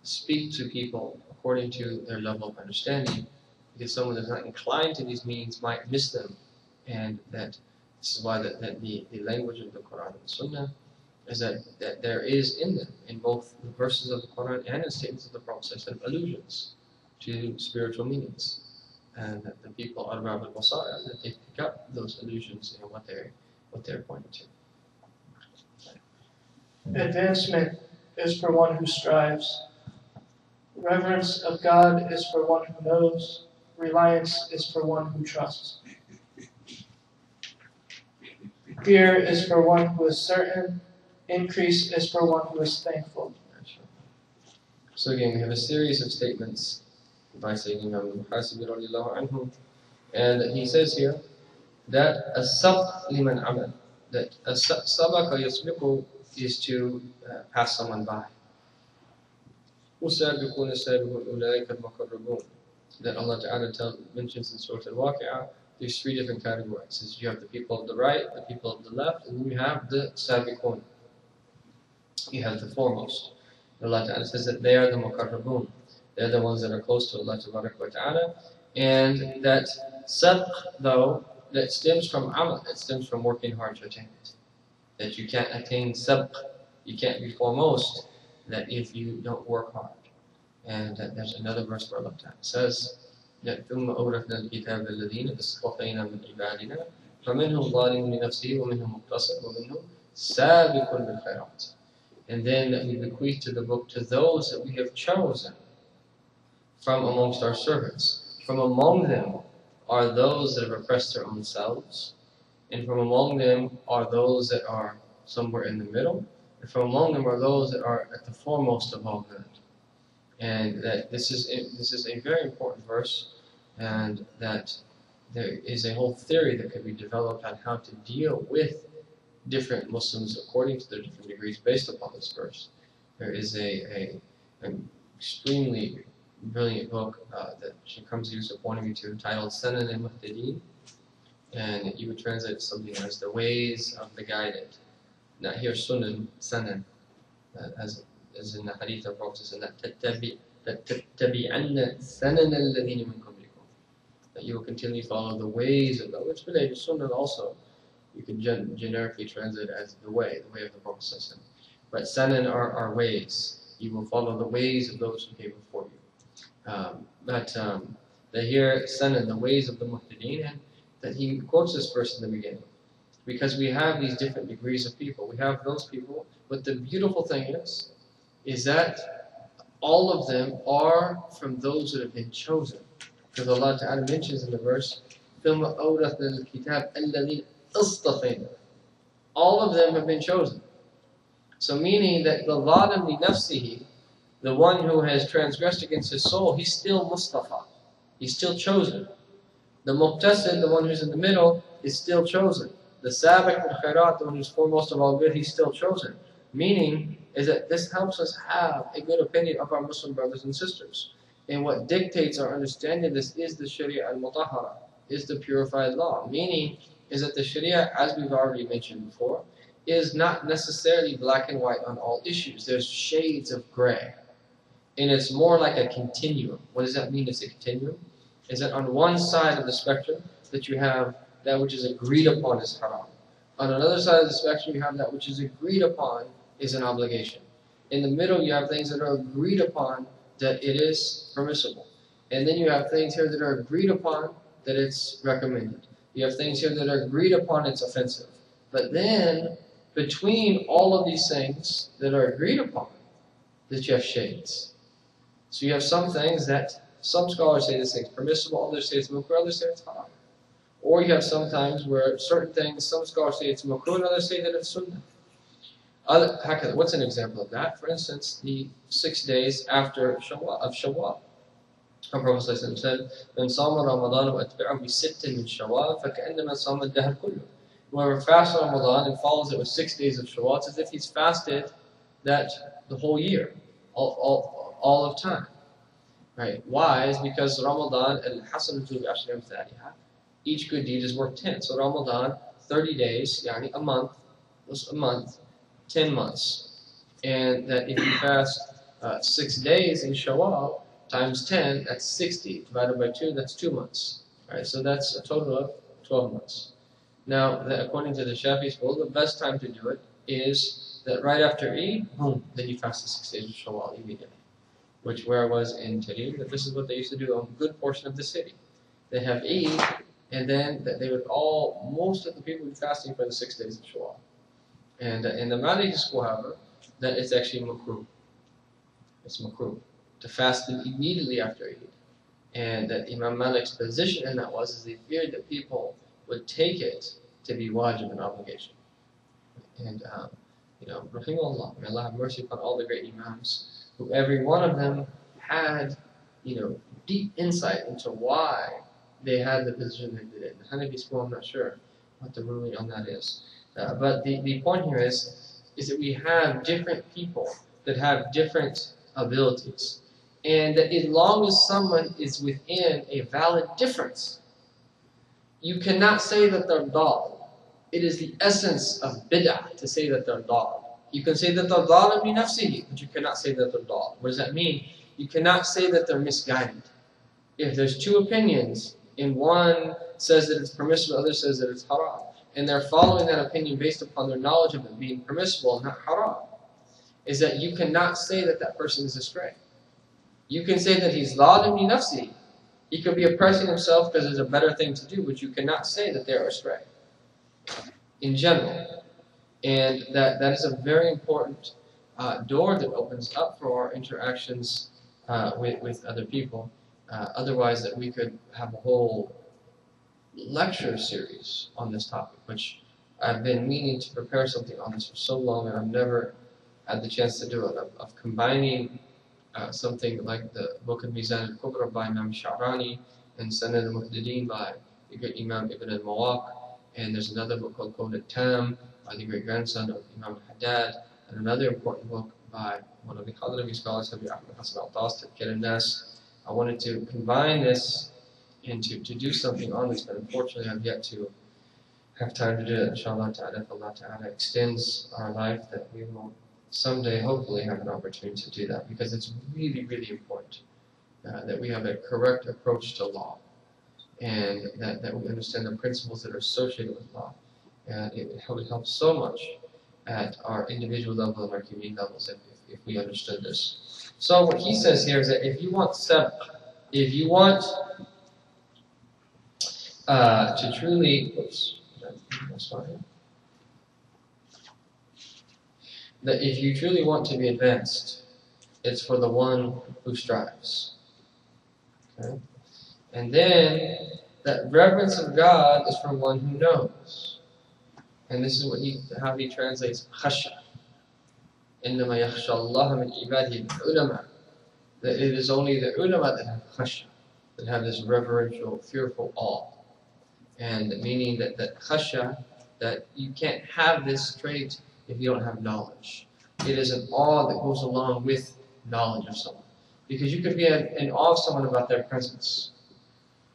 speak to people according to their level of understanding, because someone that's not inclined to these means might miss them, and that this is why that the language of the Quran and Sunnah is that there is in them, in both the verses of the Quran and in statements of the Prophet, allusions to spiritual meanings. And that the people are Arbab al-Basara, that they pick up those allusions and what they're pointing to. Advancement is for one who strives. Reverence of God is for one who knows. Reliance is for one who trusts. Fear is for one who is certain. Increase is for one who is thankful. So again, we have a series of statements by Sayyidina al-Muhasibi radiallahu anhu, and he says here that as-sabq liman amal, that as-sabaqa yasbiqu is to pass someone by. Usabiquna sabiqun ulaika al-muqarrabun, that Allah Ta'ala mentions in Surah Al-Waqi'ah. There's three different categories. You have the people of the right, the people of the left, and then you have the sabiqun. You have the foremost. Allah Ta'ala says that they are the muqarrabun. They're the ones that are close to Allah Ta'ala, and that sabq, though, that stems from amal, it stems from working hard to attain it. That you can't attain sabq, you can't be foremost, that if you don't work hard. And there's another verse where Allah Ta'ala says that ثُمَّ أَوْرَثْنَا الْكِتَابَ الَّذِينَ اصْطَفَيْنَا مِنْ عِبَادِنَا فَمِنْهُمْ ظَالِمٌ لِنَفْسِهِ وَمِنْهُمْ مُقْتَصِدٌ وَمِنْهُمْ سَابِقٌ بِالْخَيْرَاتِ. And then we bequeath to the book to those that we have chosen from amongst our servants. From among them are those that have oppressed their own selves, and from among them are those that are somewhere in the middle, and from among them are those that are at the foremost of all good. And that this is a very important verse, and that there is a whole theory that could be developed on how to deal with different Muslims according to their different degrees based upon this verse. There is an extremely brilliant book that Shaykh Hamza Yusuf wanted me to, entitled Sanan al-Muhtadin, and you would translate it something as the ways of the guided. Not here Sunan, Sanan, as in the Hadith of Prophet, and that تَتَّبِعَنَّ سَنَنَ الَّذِينَ مِنْ قَبْلِكُمْ, that you will continually follow the ways of them, which related to Sunnah also. You can generically translate it as the way of the Prophet. But Sanan are ways. You will follow the ways of those who came before you. They hear Sanan, the ways of the Muhtadin, and that he quotes this verse in the beginning. Because we have these different degrees of people. We have those people, but the beautiful thing is that all of them are from those that have been chosen. Because Allah Ta'ala mentions in the verse, ثُمَّ أَوْرَثْنَا الْكِتَابَ الَّذِينَ اصْطَفَيْنَا. All of them have been chosen. So meaning that the ظَالِمْ لِنَفْسِهِ, the one who has transgressed against his soul, he's still Mustafa. He's still chosen. The Muqtasid, the one who's in the middle, is still chosen. The Sabiq al-Khairat, the one who's foremost of all good, he's still chosen. Meaning is that this helps us have a good opinion of our Muslim brothers and sisters. And what dictates our understanding of this is the Sharia al-Mutahara, is the purified law. Meaning is that the Sharia, as we've already mentioned before, is not necessarily black and white on all issues. There's shades of gray. And it's more like a continuum. What does that mean, it's a continuum? Is that on one side of the spectrum that you have that which is agreed upon is haram. On another side of the spectrum, you have that which is agreed upon is an obligation. In the middle, you have things that are agreed upon that it is permissible. And then you have things here that are agreed upon that it's recommended. You have things here that are agreed upon it's offensive. But then, between all of these things that are agreed upon, that you have shades. So you have some things that some scholars say this thing's permissible, others say it's makruh, others say it's haram. Or you have sometimes where certain things, some scholars say it's makruh, and others say that it's sunnah. What's an example of that? For instance, the 6 days after Shawwal. Our Prophet said, "Man sama Ramadan wa atba'ahu bi sittin min Shawwal, فكأنما صام الدهر كله." Whoever fasts Ramadan and follows it with 6 days of Shawwal, it's as if he's fasted that the whole year, all of time. Right? Why? Is because Ramadan al-hasanatu bi ashri amthaliha. Each good deed is worth 10. So Ramadan, 30 days, yani a month, 10 months. And that if you fast 6 days in Shawwal, times 10, that's 60. Divided by 2, that's 2 months. Right? So that's a total of 12 months. Now, according to the Shafi'i school, the best time to do it is that right after Eid, boom, then you fast the 6 days of Shawwal immediately. Which where I was in Tarim, that this is what they used to do on a good portion of the city. They have Eid, and then they would most of the people would be fasting for the 6 days of Shawwal. And in the Maliki school, however, that it's actually makruh. It's makruh to fast them immediately after Eid. And that Imam Malik's position in that is they feared that people would take it to be wajib, an obligation. And, rahimahullah, may Allah have mercy upon all the great Imams, who every one of them had, deep insight into why they had the position they did. In the Hanafi school, I'm not sure what the ruling on that is. But the point here is that we have different people that have different abilities. And that as long as someone is within a valid difference, you cannot say that they're dal. It is the essence of bid'ah to say that they're dal. You can say that they're dal min nafsihi, but you cannot say that they're dal. What does that mean? You cannot say that they're misguided. If there's two opinions, and one says that it's permissible, the other says that it's haram, and they're following that opinion based upon their knowledge of it being permissible and not haram, is that you cannot say that that person is astray. You can say that he's zalim li nafsi. He could be oppressing himself because there's a better thing to do, but you cannot say that they're astray. In general. And that is a very important door that opens up for our interactions with other people. Otherwise, that we could have a whole lecture series on this topic, which I've been meaning to prepare something on this for so long, and I've never had the chance to do it, of combining something like the book of Mizan al-Kubra by Imam Sha'rani and Sanad al-Muhtadin by the great Imam Ibn al-Mawaq, and there's another book called Qawd al-Tam by the great grandson of Imam al-Haddad, and another important book by one of the Hadrami scholars, Habib al-Nas. I wanted to combine this and to do something on this, but unfortunately I've yet to have time to do it. Inshallah ta'ala, if Allah ta'ala extends our life, that we will someday hopefully have an opportunity to do that, because it's really, really important that we have a correct approach to law, and that we understand the principles that are associated with law. And it would help so much at our individual level and our community levels if we understood this. So what he says here is that if you want to truly, that if you truly want to be advanced, it's for the one who strives. Okay? And then that reverence of God is for one who knows. And this is how he translates khashya. إِنَّمَا يَخْشَى اللَّهَ مِنْ عِبَادِهِ الْعُلَمَاء. That it is only the ulama that have khashya, that have this reverential, fearful awe. And meaning that khashya, that you can't have this trait if you don't have knowledge. It is an awe that goes along with knowledge of someone. Because you could be in awe of someone about their presence.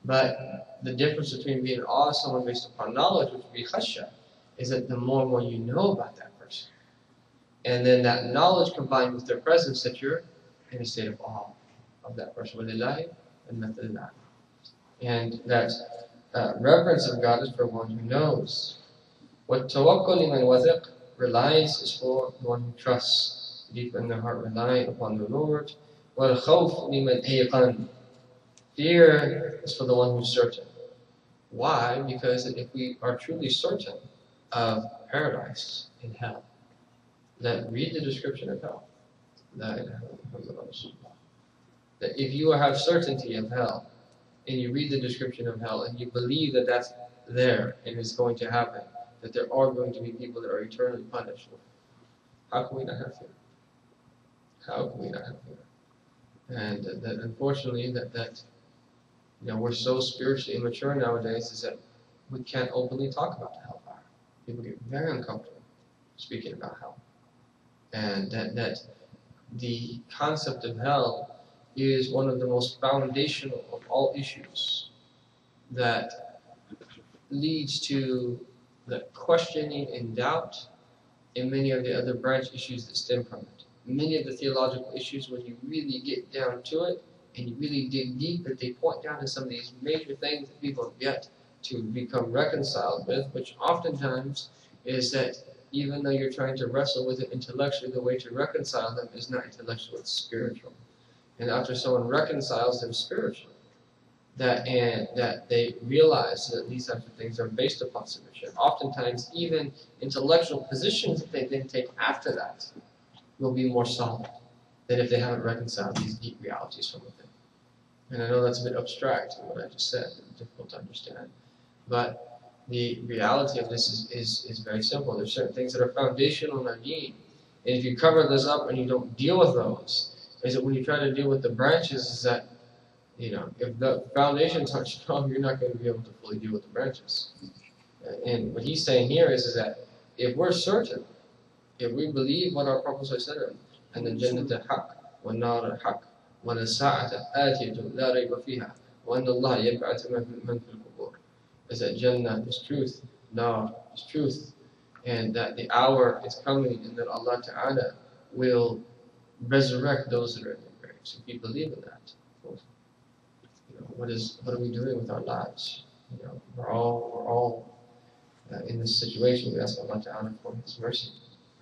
But the difference between being in awe of someone based upon knowledge, which would be khashya, is that the more and more you know about that person. And then that knowledge combined with their presence, that you're in a state of awe of that person. وَلِلَّهِ الْمَثَلُ الْأَعْلَى. And that reverence of God is for one who knows. وَالتَّوَكُّلُ لِمَنْ وَثِقْ, reliance is for one who trusts deep in their heart, relying upon the Lord. وَالْخَوْفُ لِمَنْ أَيْقَنَ, fear is for the one who's certain. Why? Because if we are truly certain of paradise and hell, then read the description of hell. That if you have certainty of hell, and you read the description of hell, and you believe that that's there and is going to happen, that there are going to be people that are eternally punished, how can we not have fear? How can we not have fear? And that unfortunately, that we're so spiritually immature nowadays, is that we can't openly talk about the hellfire. People get very uncomfortable speaking about hell, and that the concept of hell is one of the most foundational of all issues that leads to the questioning and doubt in many of the other branch issues that stem from it. Many of the theological issues, when you really get down to it and you really dig deep, that they point down to some of these major things that people have yet to become reconciled with, which oftentimes is that even though you're trying to wrestle with it intellectually, the way to reconcile them is not intellectual, it's spiritual. And after someone reconciles them spiritually, that they realize that these types of things are based upon submission. Oftentimes, even intellectual positions that they then take after that will be more solid than if they haven't reconciled these deep realities from within. And I know that's a bit abstract, what I just said, and difficult to understand. But the reality of this is very simple. There's certain things that are foundational in our deen. And if you cover those up and you don't deal with those, is that when you try to deal with the branches, is that, if the foundations aren't strong, you're not going to be able to fully deal with the branches. And what he's saying here is that if we're certain, if we believe what our Prophet said, and the Jannah haq, wa nar haq, wa as-sa'ata atiyatu la rayba fiha, wa anna Allah yab'athu man fil qubur, is that Jannah is truth, Nar is truth, and that the hour is coming, and that Allah Ta'ala will resurrect those that are in the graves. If you believe in that, what are we doing with our lives? We're all in this situation. We ask Allah Ta'ala for His mercy.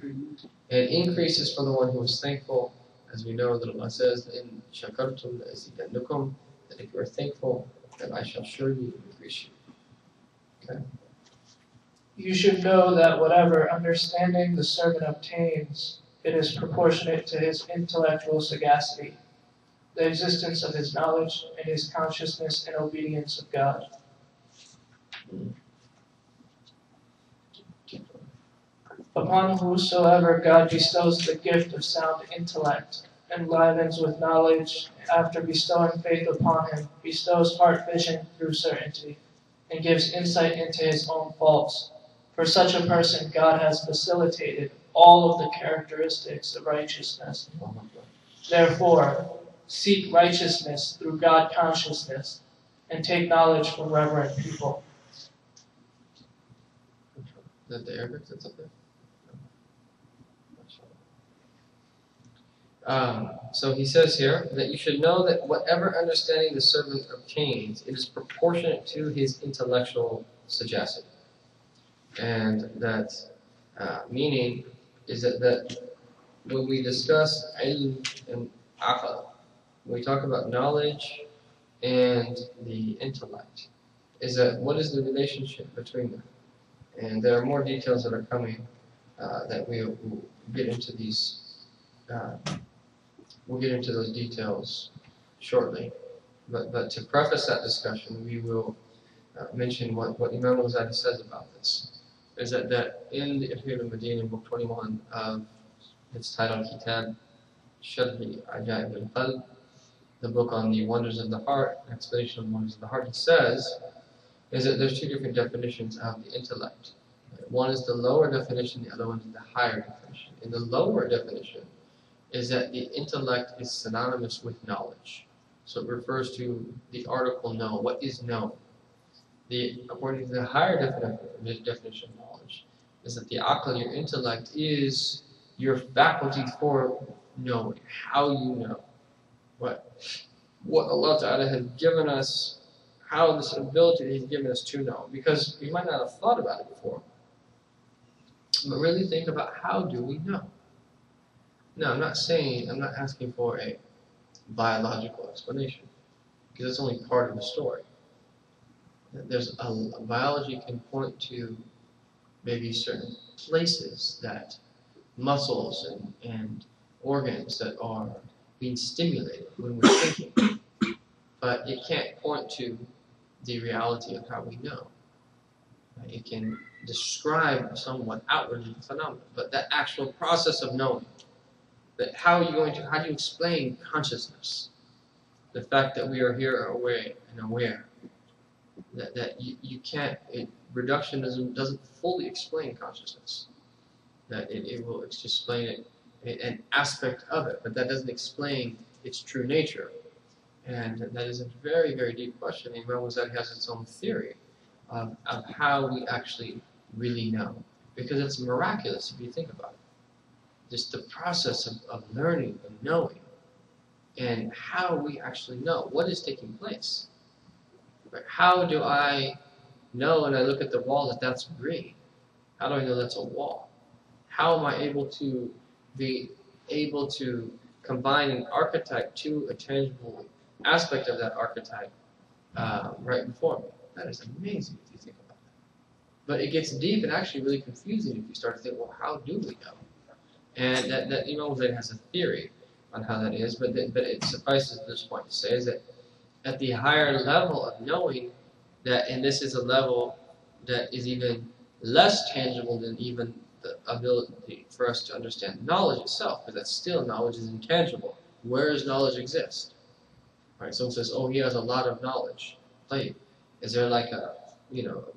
And increase is for the one who is thankful, as we know that Allah says, "In shakartum la'azidannakum," that if you are thankful, then I shall surely increase you. Okay. You should know that whatever understanding the servant obtains, it is proportionate to his intellectual sagacity, the existence of his knowledge, and his consciousness and obedience of God. Upon whosoever God bestows the gift of sound intellect, enlivens with knowledge, after bestowing faith upon him, bestows heart vision through certainty, and gives insight into his own faults. For such a person, God has facilitated all of the characteristics of righteousness. Therefore, seek righteousness through God consciousness, and take knowledge from reverent people. Is that the Arabic that's up there? So he says here that you should know that whatever understanding the servant obtains, it is proportionate to his intellectual sagacity. And that meaning is that when we discuss ilm and aql, when we talk about knowledge and the intellect, is that what is the relationship between them? And there are more details that are coming that we'll get into these. We'll get into those details shortly. But to preface that discussion, we will mention what Imam al-Ghazali says about this. Is that in the Ihya al-Madini, book 21, it's titled Kitab Sharhi Ajaib al-Qalb, the book on the wonders of the heart, explanation of the wonders of the heart, he says, is that there's two different definitions of the intellect. One is the lower definition, the other one is the higher definition. In the lower definition is that the intellect is synonymous with knowledge. So it refers to the article know, what is known. According to the higher definition of knowledge, is that the aql, your intellect, is your faculty for knowing, how you know. What Allah Ta'ala has given us, how this ability that He's given us to know, because we might not have thought about it before. But really think about, how do we know? Now, I'm not asking for a biological explanation, because it's only part of the story. There's biology can point to maybe certain places, that muscles and organs that are being stimulated when we're thinking, but it can't point to the reality of how we know. It can describe somewhat outwardly the phenomenon, but that actual process of knowing, that how do you explain consciousness? The fact that we are here aware, that you can't, reductionism doesn't fully explain consciousness. That it will explain an aspect of it, but that doesn't explain its true nature. And that is a very, very deep question. And Imam Ghazali has its own theory of how we actually really know. Because it's miraculous if you think about it. Just the process of learning and knowing, and how we actually know what is taking place. Right? How do I know when I look at the wall that that's green? How do I know that's a wall? How am I able to be able to combine an archetype to a tangible aspect of that archetype right before me? That is amazing if you think about that. But it gets deep and actually really confusing if you start to think, well, how do we know? And that Imam Ghazali has a theory on how that is, but it suffices at this point to say is that at the higher level of knowing, that, and this is a level that is even less tangible than even the ability for us to understand knowledge itself, because that's still, knowledge is intangible. Where does knowledge exist? Right? Someone says, oh, he has a lot of knowledge. Like, is there like a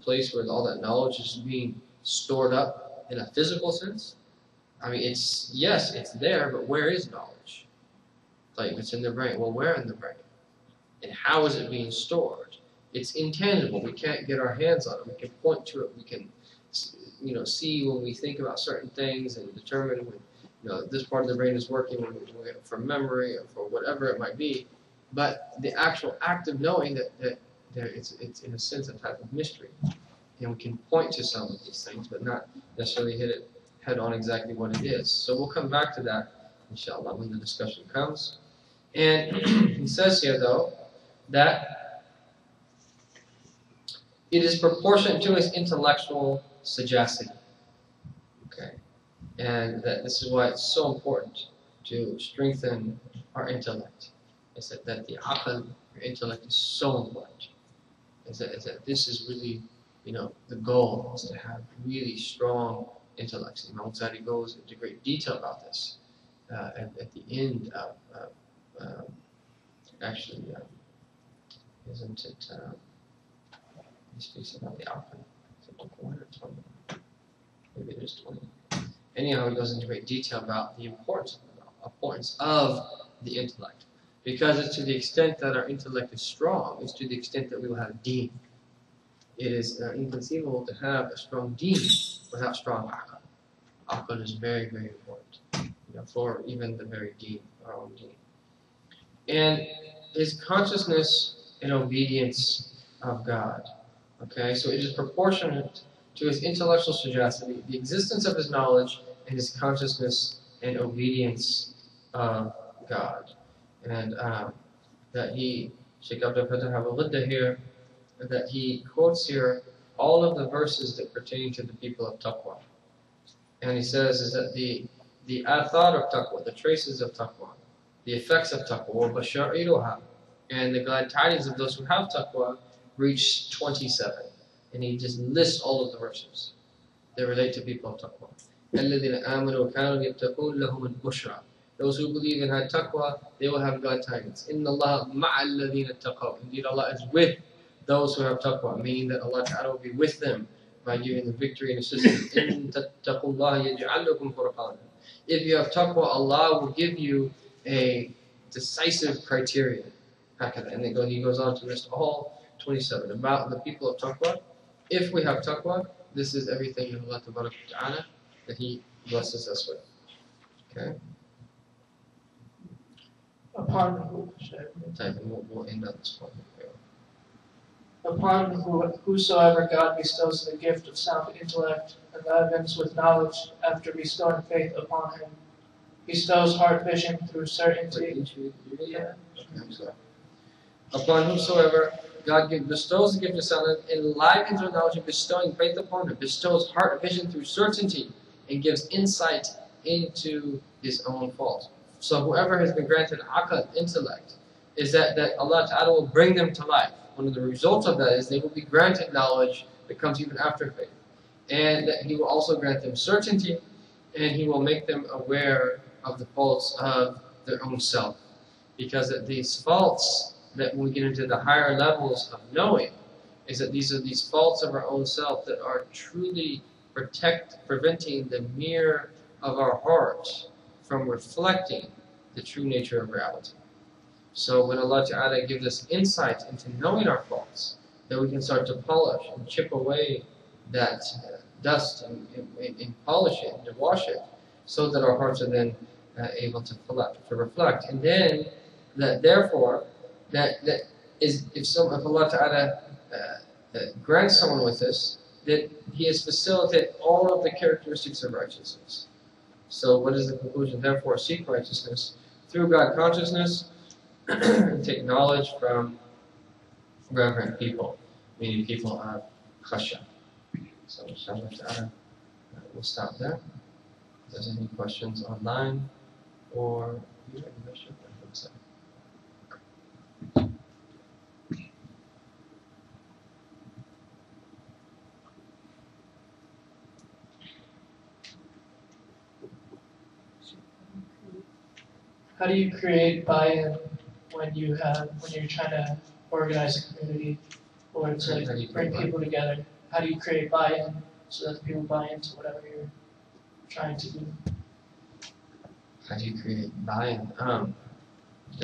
place where all that knowledge is being stored up in a physical sense? I mean, yes, it's there, but where is knowledge? Like, it's in the brain. Well, where in the brain? And how is it being stored? It's intangible. We can't get our hands on it. We can point to it. We can, see when we think about certain things and determine when, this part of the brain is working for memory or for whatever it might be. But the actual act of knowing that it's in a sense a type of mystery, and we can point to some of these things, but not necessarily hit it head on exactly what it is. So we'll come back to that, inshallah, when the discussion comes. And he says here, though, that it is proportionate to his intellectual sagacity. Okay, and that this is why it's so important to strengthen our intellect. Is that the aql, your intellect, is so important. Is that this is really, the goal is to have really strong intellects. Imam Ghazali goes into great detail about this at the end of isn't it? He speaks about the aql. Is it 1 or 20? Maybe it is 20. Anyhow, he goes into great detail about the importance of the intellect. Because it's to the extent that our intellect is strong, it's to the extent that we will have deen. It is inconceivable to have a strong deen without strong aql. Aql is very, very important, for even the very deen, our own deen. And his consciousness and obedience of God. Okay, so it is proportionate to his intellectual sagacity, the existence of his knowledge, and his consciousness and obedience of God. And that Shaykh Abdullah have a wuld here, that he quotes here all of the verses that pertain to the people of taqwa. And he says is that the athar of taqwa, the traces of taqwa, the effects of taqwa, bashariruha, and the glad tidings of those who have taqwa, reach 27. And he just lists all of the verses that relate to people of taqwa. الَّذِينَ آمَنُوا وَكَانُوا يَتَّقُونَ لَهُمُ الْبُشْرَى. Those who believe and had taqwa, they will have glad tidings. إِنَّ اللَّهَ مَعَ الَّذِينَ اتَّقَوْا. Indeed, Allah is with those who have taqwa, meaning that Allah Ta'ala will be with them by giving them victory and assistance. إِن تَتَّقُوا اللَّهَ يَجْعَلْ لَكُمْ فُرْقَانًا. If you have taqwa, Allah will give you a decisive criterion. And then he goes on to list all 27 about the people of taqwa. If we have taqwa, this is everything in Allah Ta'ala that He blesses us with. Okay? Upon who? We'll end on this point. Upon whosoever God bestows the gift of sound intellect, enlivens with knowledge after bestowing faith upon him, bestows heart vision through certainty. I'm sorry. Upon whomsoever God bestows the gift of sound, enlivens with knowledge and bestowing faith upon him, bestows heart vision through certainty, and gives insight into his own fault. So whoever has been granted aql, intellect, is that Allah Ta'ala will bring them to life. One of the results of that is they will be granted knowledge that comes even after faith. And that He will also grant them certainty, and He will make them aware of the faults of their own self. Because that these faults, that when we get into the higher levels of knowing, is that these are these faults of our own self that are truly preventing the mirror of our heart from reflecting the true nature of reality. So when Allah Ta'ala gives us insight into knowing our faults, then we can start to polish and chip away that dust and polish it and wash it, so that our hearts are then able to reflect. And then that therefore if Allah Ta'ala grants someone with this, that He has facilitated all of the characteristics of righteousness. So what is the conclusion? Therefore, seek righteousness through God consciousness, and take knowledge from reverent people, meaning people of khashya. So inshallah ta'ala, we'll stop there. If there's any questions online or you have a question, How do you create buy-in when you're trying to organize a community or to bring people together? How do you create buy-in so that people buy into whatever you're trying to do? How do you create buy-in?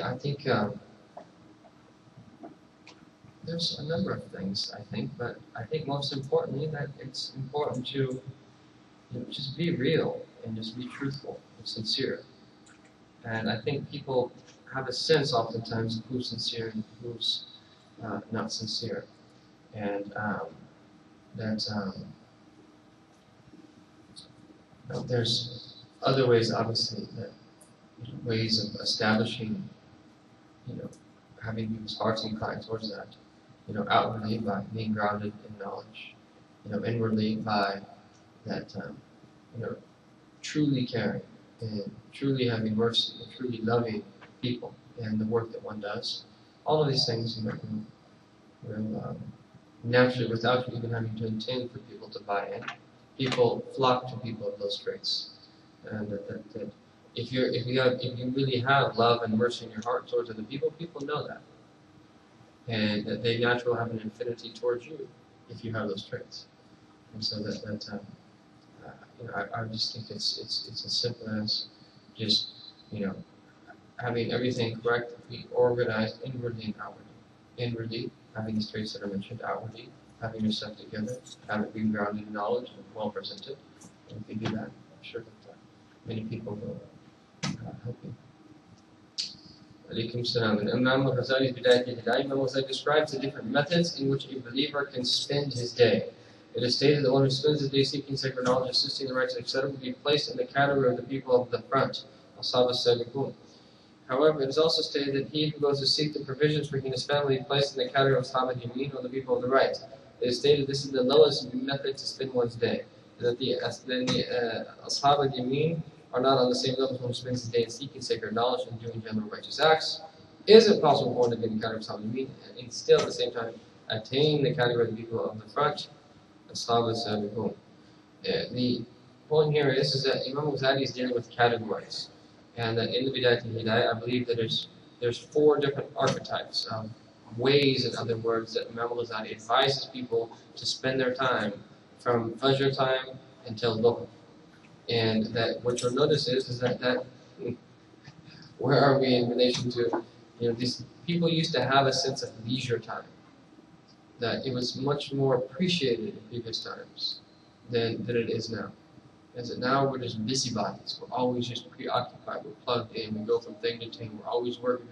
I think there's a number of things, but I think most importantly that it's important to just be real and just be truthful and sincere. And I think people have a sense oftentimes of who's sincere and who's not sincere. And there's other ways, obviously, ways of establishing, having people's hearts inclined towards that. Outwardly by being grounded in knowledge. Inwardly by that, truly caring and truly having mercy and truly loving people and the work that one does. All of these things, will naturally, without you even having to intend for people to buy in, people flock to people of those traits. And that if you really have love and mercy in your heart towards other people, people know that. And that they naturally have an affinity towards you if you have those traits. And so I just think it's as simple as just having everything correctly organized inwardly and outwardly. Inwardly, having these traits that are mentioned. Outwardly, having yourself together, having being grounded in knowledge and well presented. And if you do that, I'm sure that many people will help you. Alaykum salam. And Imam al-Ghazali's Bidayat al-Hidayah, Imam al-Ghazali describes the different methods in which a believer can spend his day. It is stated that one who spends his day seeking sacred knowledge, assisting the righteous, etc., will be placed in the category of the people of the front. However, it is also stated that he who goes to seek the provisions for he and his family is placed in the category of Ashab al-Yamin, or the people of the right. It is stated this is the lowest method to spend one's day. And that the Ashab al-Yamin are not on the same level as one who spends his day in seeking sacred knowledge and doing general righteous acts. Is it possible for one to get in the category of Ashab al-Yamin and still at the same time attain the category of the people of the front? The point here is that Imam Ghazali is dealing with categories, and that in the Bidayat al-Hidayah, I believe that there's 4 different archetypes, ways, in other words, that Imam Ghazali advises people to spend their time from Fajr time until Dhuhr. And that what you'll notice is that where are we in relation to, these people used to have a sense of leisure time. That it was much more appreciated in previous times than it is now. As that now we're just busybodies. We're always just preoccupied. We're plugged in. We go from thing to thing. We're always working.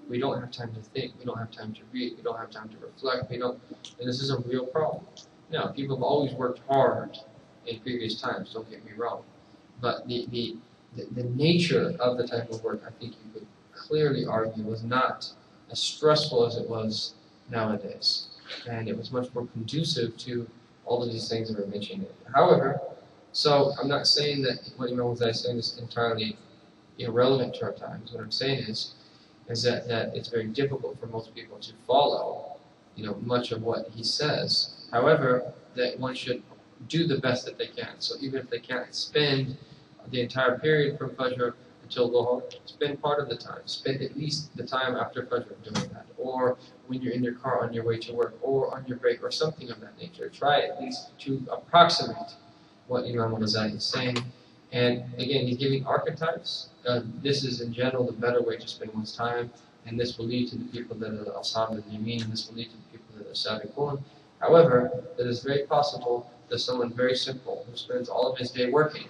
we don't have time to think, we don't have time to read, we don't have time to reflect, and this is a real problem. Now, people have always worked hard in previous times, don't get me wrong, but the nature of the type of work, I think you could clearly argue, was not as stressful as it was nowadays, and it was much more conducive to all of these things that we're mentioning. However, so I'm not saying that what Imam Hamza is saying is entirely irrelevant to our times. What I'm saying is that it's very difficult for most people to follow, much of what he says. However, that one should do the best that they can. So even if they can't spend the entire period from Fajr until Dhuhr, spend part of the time. Spend at least the time after Fajr doing that. Or when you're in your car on your way to work, or on your break, or something of that nature. Try at least to approximate what Imam al-Ghazali is saying. And again, he's giving archetypes. This is in general the better way to spend one's time, and this will lead to the people that are Ashab al-Yamin, and this will lead to the people that are Sabiqun. However, it is very possible that someone very simple, who spends all of his day working,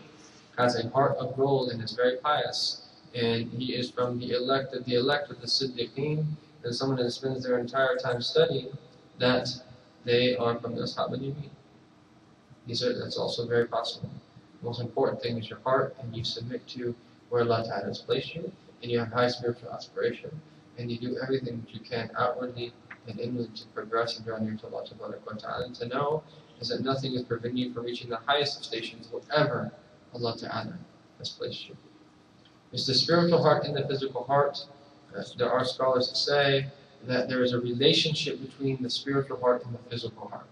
has a heart of gold and is very pious, and he is from the elect of the Siddiqeen, and someone that spends their entire time studying, that they are from the Ashab al-Yamin. That's also very possible. The most important thing is your heart, and you submit to where Allah Ta'ala has placed you, and you have high spiritual aspiration, and you do everything that you can outwardly and inwardly to progress and draw near to Allah Ta'ala. And to know is that nothing is preventing you from reaching the highest of stations wherever Allah Ta'ala has placed you. It's the spiritual heart and the physical heart. There are scholars that say that there is a relationship between the spiritual heart and the physical heart.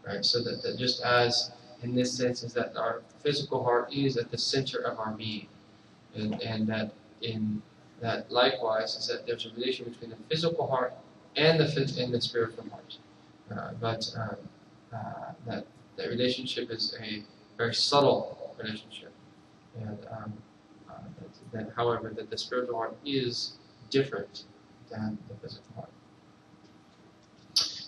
Right? So that just as in this sense is that our physical heart is at the center of our being. And that in that likewise is that there's a relation between the physical heart and the spiritual heart. That relationship is a very subtle relationship. And however, that the spiritual heart is different than the physical heart.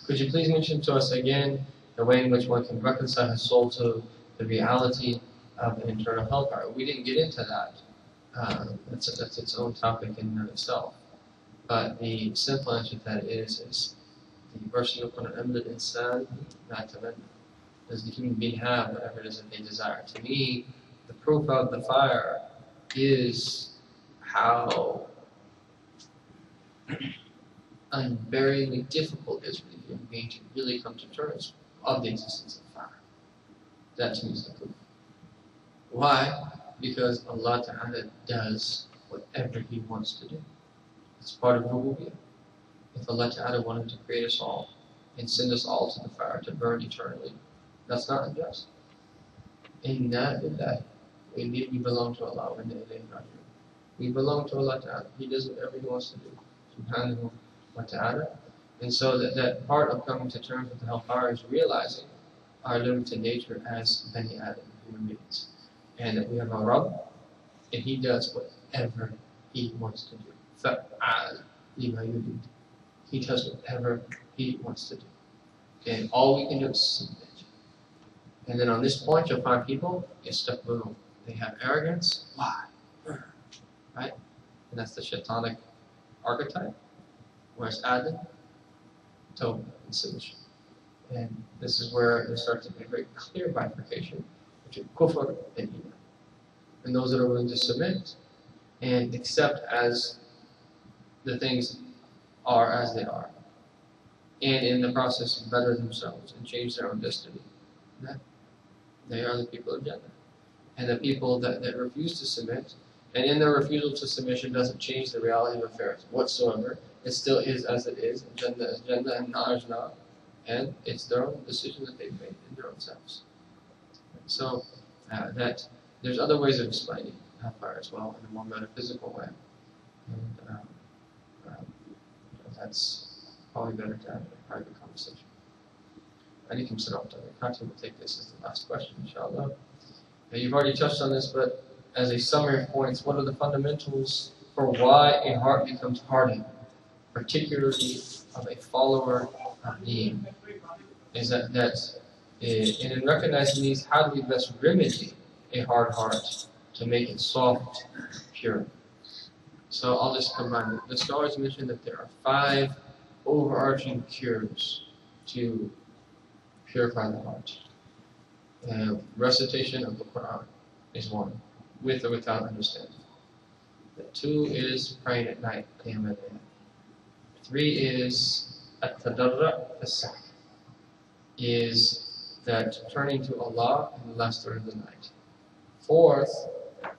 Could you please mention to us again the way in which one can reconcile his soul to the reality of an internal hellfire? We didn't get into that. That's its own topic in and of itself. But the simple answer to that is the verse in the Quran, does the human being have whatever it is that they desire? To me, the proof of the fire is how unbearably difficult it is for the human being to really come to terms of the existence of fire. That to me is the proof. Why? Because Allah Ta'ala does whatever He wants to do. It's part of rububiyyah. If Allah Ta'ala wanted to create us all and send us all to the fire to burn eternally, that's not unjust. Inna lillahi. Indeed, we belong to Allah. We belong to Allah Ta'ala. He does whatever He wants to do. Subhanahu wa Ta'ala. And so that part of coming to terms with the hellfire is realizing our limited nature as Bani Adam, human beings. And that we have a Rabb, and He does whatever He wants to do. فَعَالْ لِمَا يُرِيدُ. He does whatever He wants to do. And all we can do is submit. And then on this point, you'll find people, boom. They have arrogance. Why? Right? And that's the shaitanic archetype. Whereas Adam, Tawbah, and submission. And this is where there starts to be a very clear bifurcation between kufr and iman. And those that are willing to submit and accept as the things are as they are, and in the process better themselves and change their own destiny, that they are the people of Jannah. And the people that refuse to submit, and in their refusal to submission doesn't change the reality of affairs whatsoever. It still is as it is, and Jannah is Jannah and Nar is Nar, and it's their own decision that they've made in their own selves. So that there's other ways of explaining hellfire as well in a more metaphysical way, and that's probably better to have a private conversation. Alaikum salam. Khatri will take this as the last question, inshallah. Now, you've already touched on this, but as a summary of points, what are the fundamentals for why a heart becomes hardened, particularly of a follower of Deen? Is that and in recognizing these, how do we best remedy a hard heart to make it soft, pure? So I'll just combine it. The scholars mentioned that there are 5 overarching cures to purify the heart. Recitation of the Quran is 1, with or without understanding. 2 is praying at night, qiyam al-layl. 3 is at-tadarru' as-sahr, is that turning to Allah in the last third of the night. 4th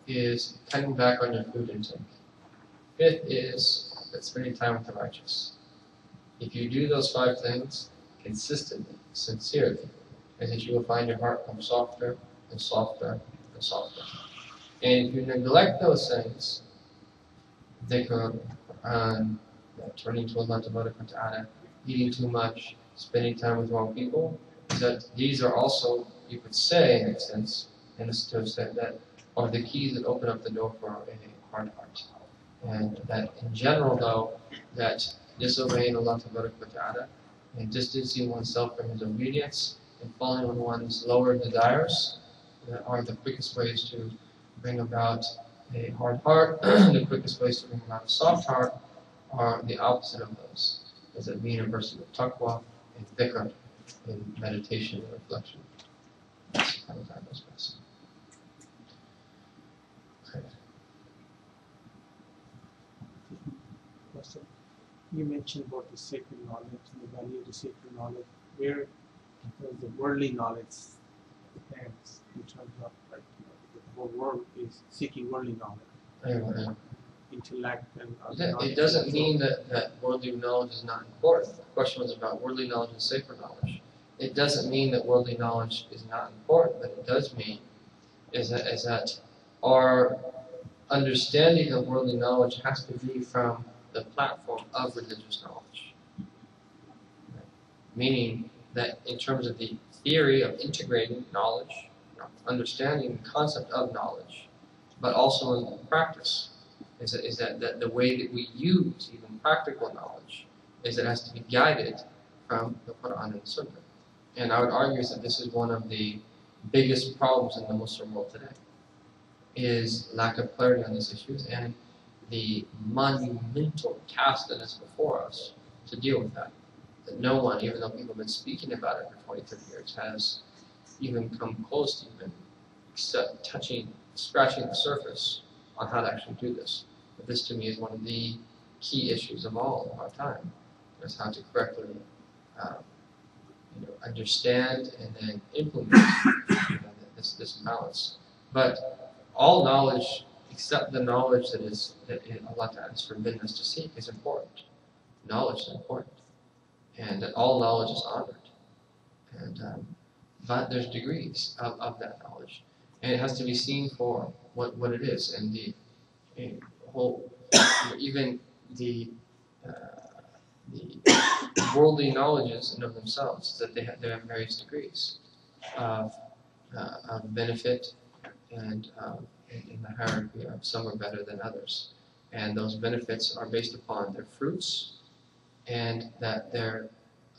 is cutting back on your food intake. 5th is that spending time with the righteous. If you do those 5 things consistently, sincerely, and that you will find your heart become softer and softer and softer. And if you neglect those things, dhikr, Quran, turning to Allah Ta'ala, eating too much, spending time with wrong people, is that these are also, you could say, in a sense, that are the keys that open up the door for a hard heart. And that in general, though, that disobeying Allah Ta'ala and distancing oneself from His obedience and following one's lower desires are the quickest ways to bring about a hard heart. The quickest ways to bring about a soft heart are the opposite of those. Is that being a person of taqwa and dhikr, in meditation and reflection. That's how that goes best. Okay. You mentioned about the sacred knowledge and the value of the sacred knowledge. Where does the worldly knowledge depends in terms of, like, the whole world is seeking worldly knowledge, intellect and other knowledge. It doesn't mean that worldly knowledge is not important. The question was about worldly knowledge and sacred knowledge. It doesn't mean that worldly knowledge is not important, but it does mean is that our understanding of worldly knowledge has to be from the platform of religious knowledge. Meaning that in terms of the theory of integrating knowledge, understanding the concept of knowledge, but also in practice, is that the way that we use even practical knowledge is it has to be guided from the Quran and the Sunnah. And I would argue that this is one of the biggest problems in the Muslim world today, is lack of clarity on these issues and the monumental task that is before us to deal with that. That no one, even though people have been speaking about it for 20, 30 years, has even come close to even scratching the surface on how to actually do this. But this to me is one of the key issues of all of our time, is how to correctly understand and then implement this balance. But all knowledge, except the knowledge that Allah Ta'ala has forbidden us to seek, is important. Knowledge is important, and that all knowledge is honored. And but there's degrees of that knowledge, and it has to be seen for what it is. And the whole, even the worldly knowledges in of themselves, that they have various degrees of benefit, and in the hierarchy of some are better than others. And those benefits are based upon their fruits, and that their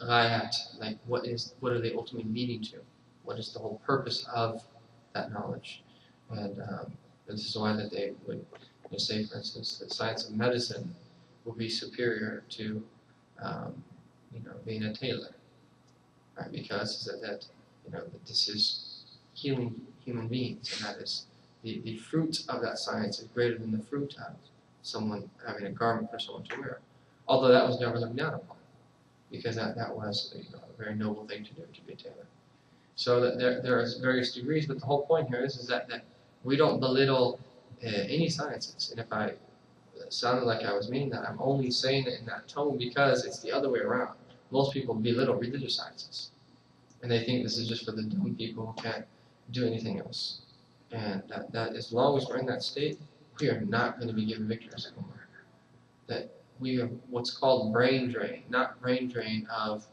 ghayat, like what are they ultimately leading to? What is the whole purpose of that knowledge? And this is why that they would say, for instance, that science of medicine will be superior to being a tailor, right? Because that this is healing human beings, and that is the fruit of that science is greater than the fruit of someone having a garment for someone to wear. Although that was never looked down upon, because that was a very noble thing to do, to be a tailor. So that there are various degrees, but the whole point here is that we don't belittle any sciences. And if I sounded like I was meaning that, I'm only saying it in that tone because it's the other way around. Most people belittle religious sciences, and they think this is just for the dumb people who can't do anything else. And that as long as we're in that state, we are not going to be given victories anymore. That we have what's called brain drain, not brain drain of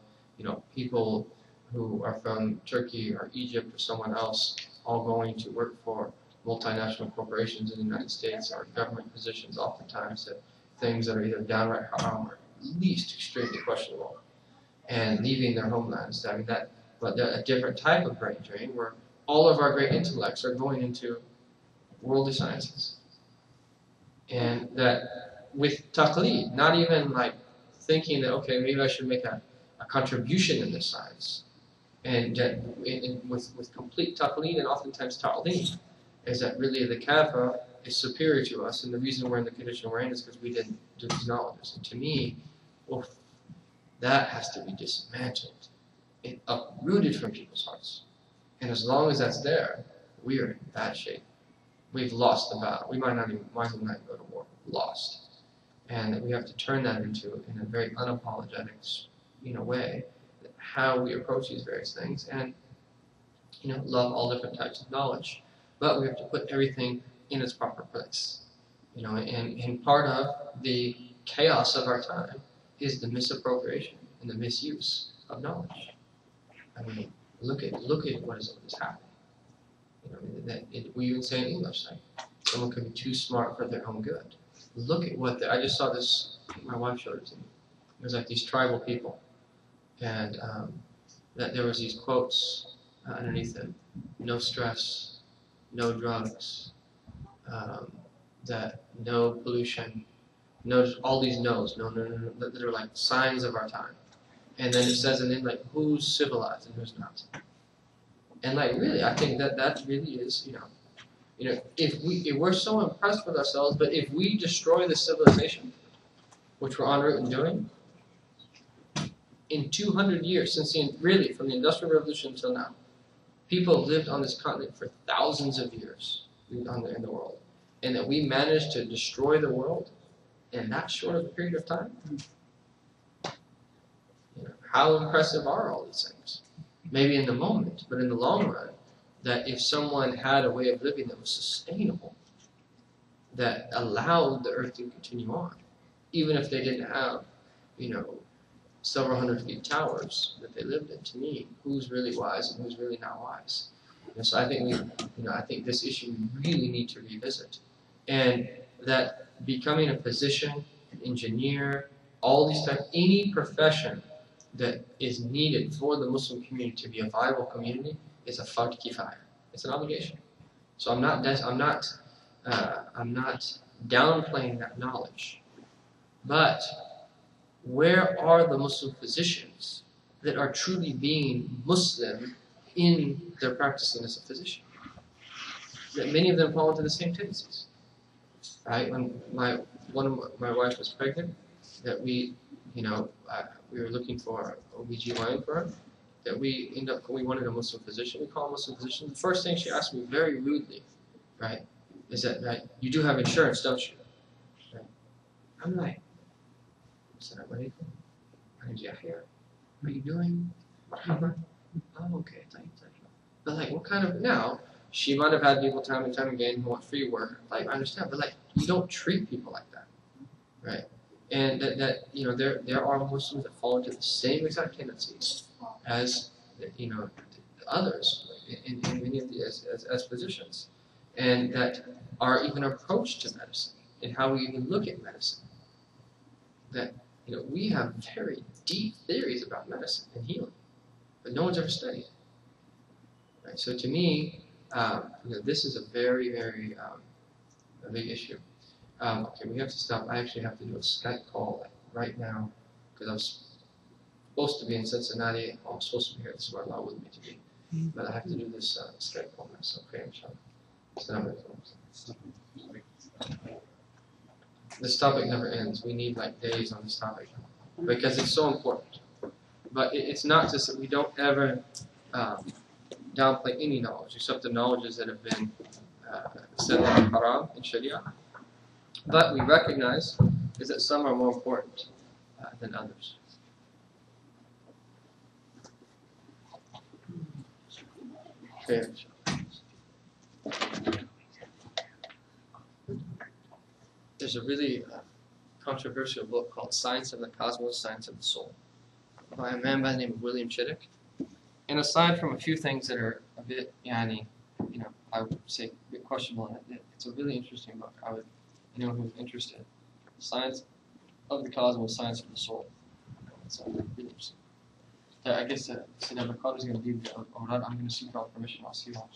people who are from Turkey or Egypt or someone else, all going to work for multinational corporations in the United States or government positions, oftentimes that things that are either downright haram or at least extremely questionable, and leaving their homelands. I mean but a different type of brain drain where all of our great intellects are going into worldly sciences, and that with taqleed, not even like thinking that, okay, maybe I should make a contribution in this science. And with complete taqleed and oftentimes ta'lim, is that really the kafa is superior to us, and the reason we're in the condition we're in is because we didn't do these knowledges. And to me, well, that has to be dismantled and uprooted from people's hearts. And as long as that's there, we are in bad shape. We've lost the battle. We might as well not go to war. Lost. And we have to turn that into, in a very unapologetic, way, how we approach these various things, and love all different types of knowledge. But we have to put everything in its proper place. And part of the chaos of our time is the misappropriation and the misuse of knowledge. I mean, look at what is happening. We even say in English, like, someone could be too smart for their own good. Look at what I just saw this. My wife showed it to me. It was like these tribal people, and that there was these quotes underneath it: no stress, no drugs, that no pollution, no, all these no's, no, that are like signs of our time. And then it says, and then like, who's civilized and who's not. And like, really, I think that really is, if we're so impressed with ourselves, but if we destroy the civilization, which we're en route in doing, in 200 years, really from the Industrial Revolution until now, people have lived on this continent for thousands of years in the world, and that we managed to destroy the world in that short of a period of time. How impressive are all these things? Maybe in the moment, but in the long run, that if someone had a way of living that was sustainable, that allowed the earth to continue on, even if they didn't have, several hundred feet towers that they lived in, to me, who's really wise and who's really not wise? And so I think I think this issue we really need to revisit, and that becoming a physician, an engineer, all these types, any profession that is needed for the Muslim community to be a viable community is a fard kifaya. It's an obligation. So I'm not downplaying that knowledge, but where are the Muslim physicians that are truly being Muslim in their practicing as a physician? That many of them fall into the same tendencies. Right? When my wife was pregnant, that we were looking for a OBGYN for her, that we wanted a Muslim physician. We call a Muslim physician. The first thing she asked me very rudely, right, is that, right, you do have insurance, don't you? Right? I'm like, Assalamu alaikum. My name's Yahya. How are you doing? Marhaba. Oh, okay. Thank you. But like, what kind of, now, she might have had people time and time again who want free work. Like, I understand, but like, you don't treat people like that, right? And that there are Muslims that fall into the same exact tendencies as others in many of the as physicians, and that our even approach to medicine and how we even look at medicine. That we have very deep theories about medicine and healing, but no one's ever studied. Right? So to me, this is a very, very a big issue. Okay, we have to stop. I actually have to do a Skype call right now because I was supposed to be in Cincinnati. I'm supposed to be here. This is where Allah wanted me to be. But I have to do this Skype call now. So, okay, inshallah. This topic never ends. We need like days on this topic because it's so important. But it's not just that we don't ever downplay any knowledge except the knowledges that have been said in haram in Sharia. But we recognize is that some are more important than others. Okay. There's a really controversial book called Science of the Cosmos, Science of the Soul by a man by the name of William Chittick. And aside from a few things that are a bit, I would say a bit questionable in it, it's a really interesting book. I would, anyone who's interested, Science of the Cosmos, Science of the Soul. It's really interesting. I guess Sayyidina Bakar is going to leave the Awrad. I'm going to seek out permission. I'll see you all.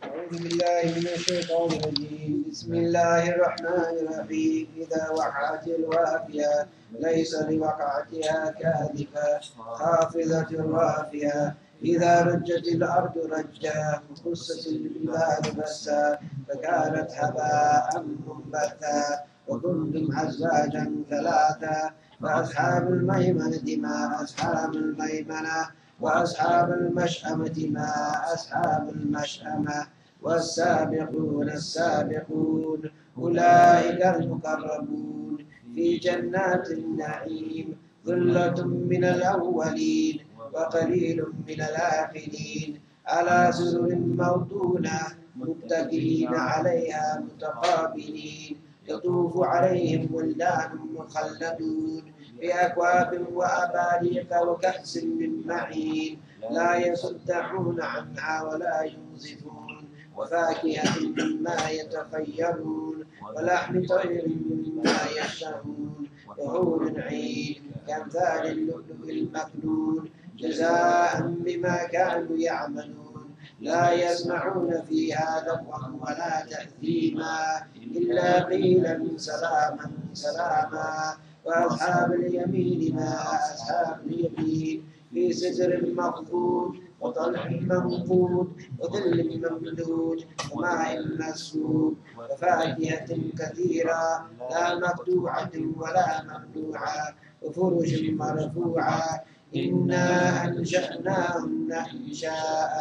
أعوذ بالله من الشيطان الرجيم. بسم الله الرحمن الرحيم. إذا وقعت الواقعة ليس لوقعتها كاذبة خافضة رافعة. إذا رجت الأرض رجا وقصت الجبال بسا فكانت هباء منبثا وكنتم أزواجا ثلاثا. فأصحاب الميمنة ما أصحاب الميمنة وأصحاب المشأمة ما أصحاب المشأمة والسابقون السابقون أولئك المقربون في جنات النعيم. ثلة من الأولين وقليل من الآخرين على سرر موضونة متكئين عليها متقابلين. يطوف عليهم ولدان مخلدون بأكواب وأباريق وكأس من معين لا يصدعون عنها ولا ينزفون. وفاكهة مما يتخيرون ولحم طير مما يشتهون. وحور عين كأمثال اللؤلؤ المكنون جزاء بما كانوا يعملون. لا يسمعون فيها لغوا ولا تأثيما إلا قيلا سلاما سلاما. وأصحاب اليمين ما أصحاب اليمين في سدر مخضود وطلح منضود وظل ممدود وماء مسكوب وفاكهة كثيرة لا مقطوعة ولا ممنوعة وفرش مرفوعة. إنا أنشأناهن إنشاء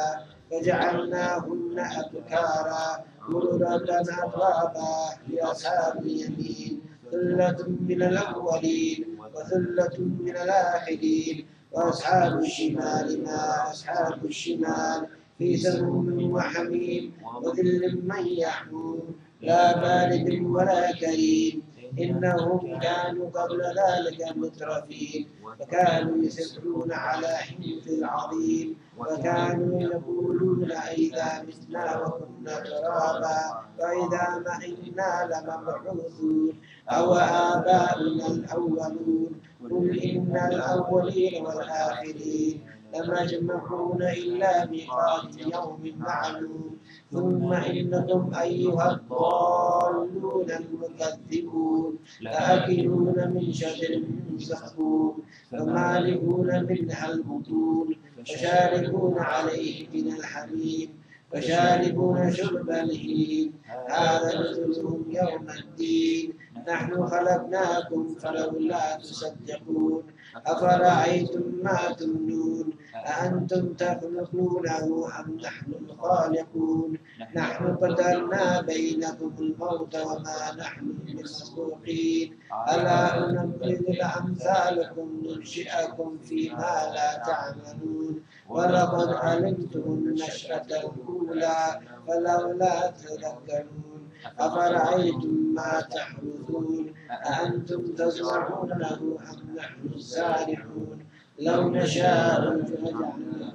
فجعلناهن أبكارا عربا أترابا لأصحاب اليمين. ثلة من الأولين وثلة من الآخرين. وأصحاب الشمال ما أصحاب الشمال في سموم وحميم وظل من يحموم لا بارد ولا كريم. إنهم كانوا قبل ذلك مترفين فكانوا يصرون على حنث العظيم. وكانوا يقولون أئذا متنا وكنا ترابا وإذا مئنا لمبعوثون أو آباؤنا الأولون. قل إن الأولين والآخرين لمجمعون إلى ميقات يوم معلوم. ثم إنكم أيها الضالون المكذبون لآكلون من شجر من زقوم فمالئون منها البطون فشاربون عليه من الحميم فشاربون شرب الهيم. هذا نزلهم يوم الدين. نحن خلقناكم فلولا تصدقون. أفرأيتم ما تمنون أأنتم تخلقونه أم نحن الخالقون. نحن قدرنا بينكم الموت وما نحن بمسبوقين. ألا ننبذ أمثالكم ننشئكم فيما لا تعملون. ولقد علمتم النشأة الأولى فلولا تذكرون. أفرأيتم ما تحرثون أأنتم تزرعونه أم نحن الزارعون. لو نشاء لجعلناه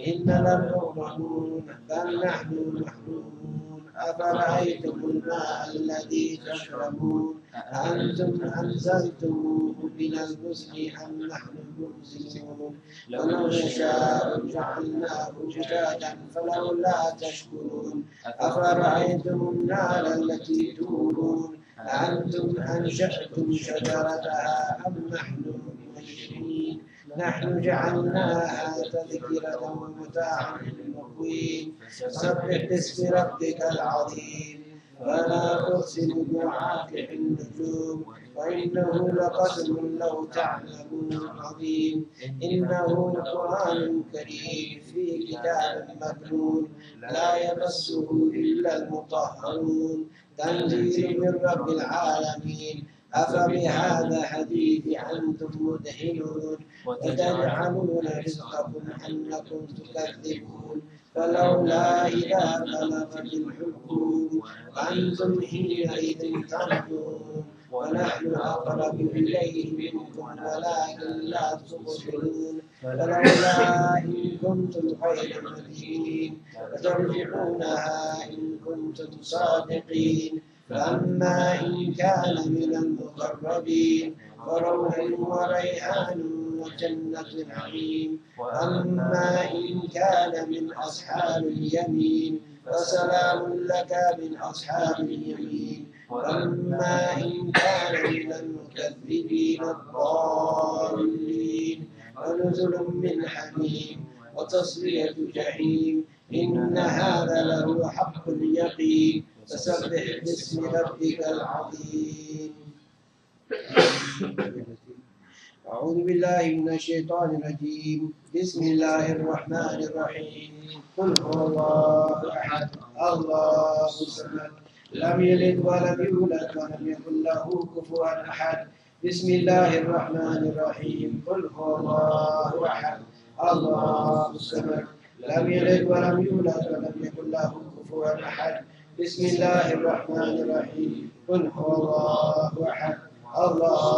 إننا لمغرمون بل نحن محرومون. أفرأيتم الماء الذي تشربون أأنتم أنزلتموه من المزن أم نحن المنزلون. ولو نشاء جعلناه جادا فلولا تشكرون. أفرأيتم النار التي تورون أأنتم أنشأتم شجرتها أم نحن المنشئين. نحن جعلناها تذكرة ومتاعا للمقوين. فسبح باسم ربك العظيم. فلا أقسم بمواقع النجوم وإنه لقسم لو تعلمون عظيم. إنه لقرآن كريم في كتاب مكنون لا يمسه إلا المطهرون. تنزيل من رب العالمين. أفبهذا حديث أنتم مدهنون وتجعلون رزقكم أنكم تكذبون. فلولا إذا بلغت الحلقوم وأنتم حينئذ تنظرون. ونحن أقرب إليه منكم ولكن لا تبصرون. فلولا إن كنتم غير مدينين وترجعونها إن كنتم صادقين. فأما إن كان من المقربين فروح وريحان وجنة نعيم. وأما إن كان من أصحاب اليمين فسلام لك من أصحاب اليمين. وأما إن كان من المكذبين الضالين فنزل من حميم وتصلية جحيم. إن هذا لهو حق اليقين. فسبح باسم ربك العظيم. أعوذ بالله من الشيطان الرجيم. بسم الله الرحمن الرحيم. قل هو الله أحد الله الصمد لم يلد ولم يولد ولم يكن له كفوا أحد. بسم الله الرحمن الرحيم. قل هو الله أحد الله الصمد لم يلد ولم يولد ولم يكن له كفوا أحد. بسم الله الرحمن الرحيم. قل هو الله أحد الله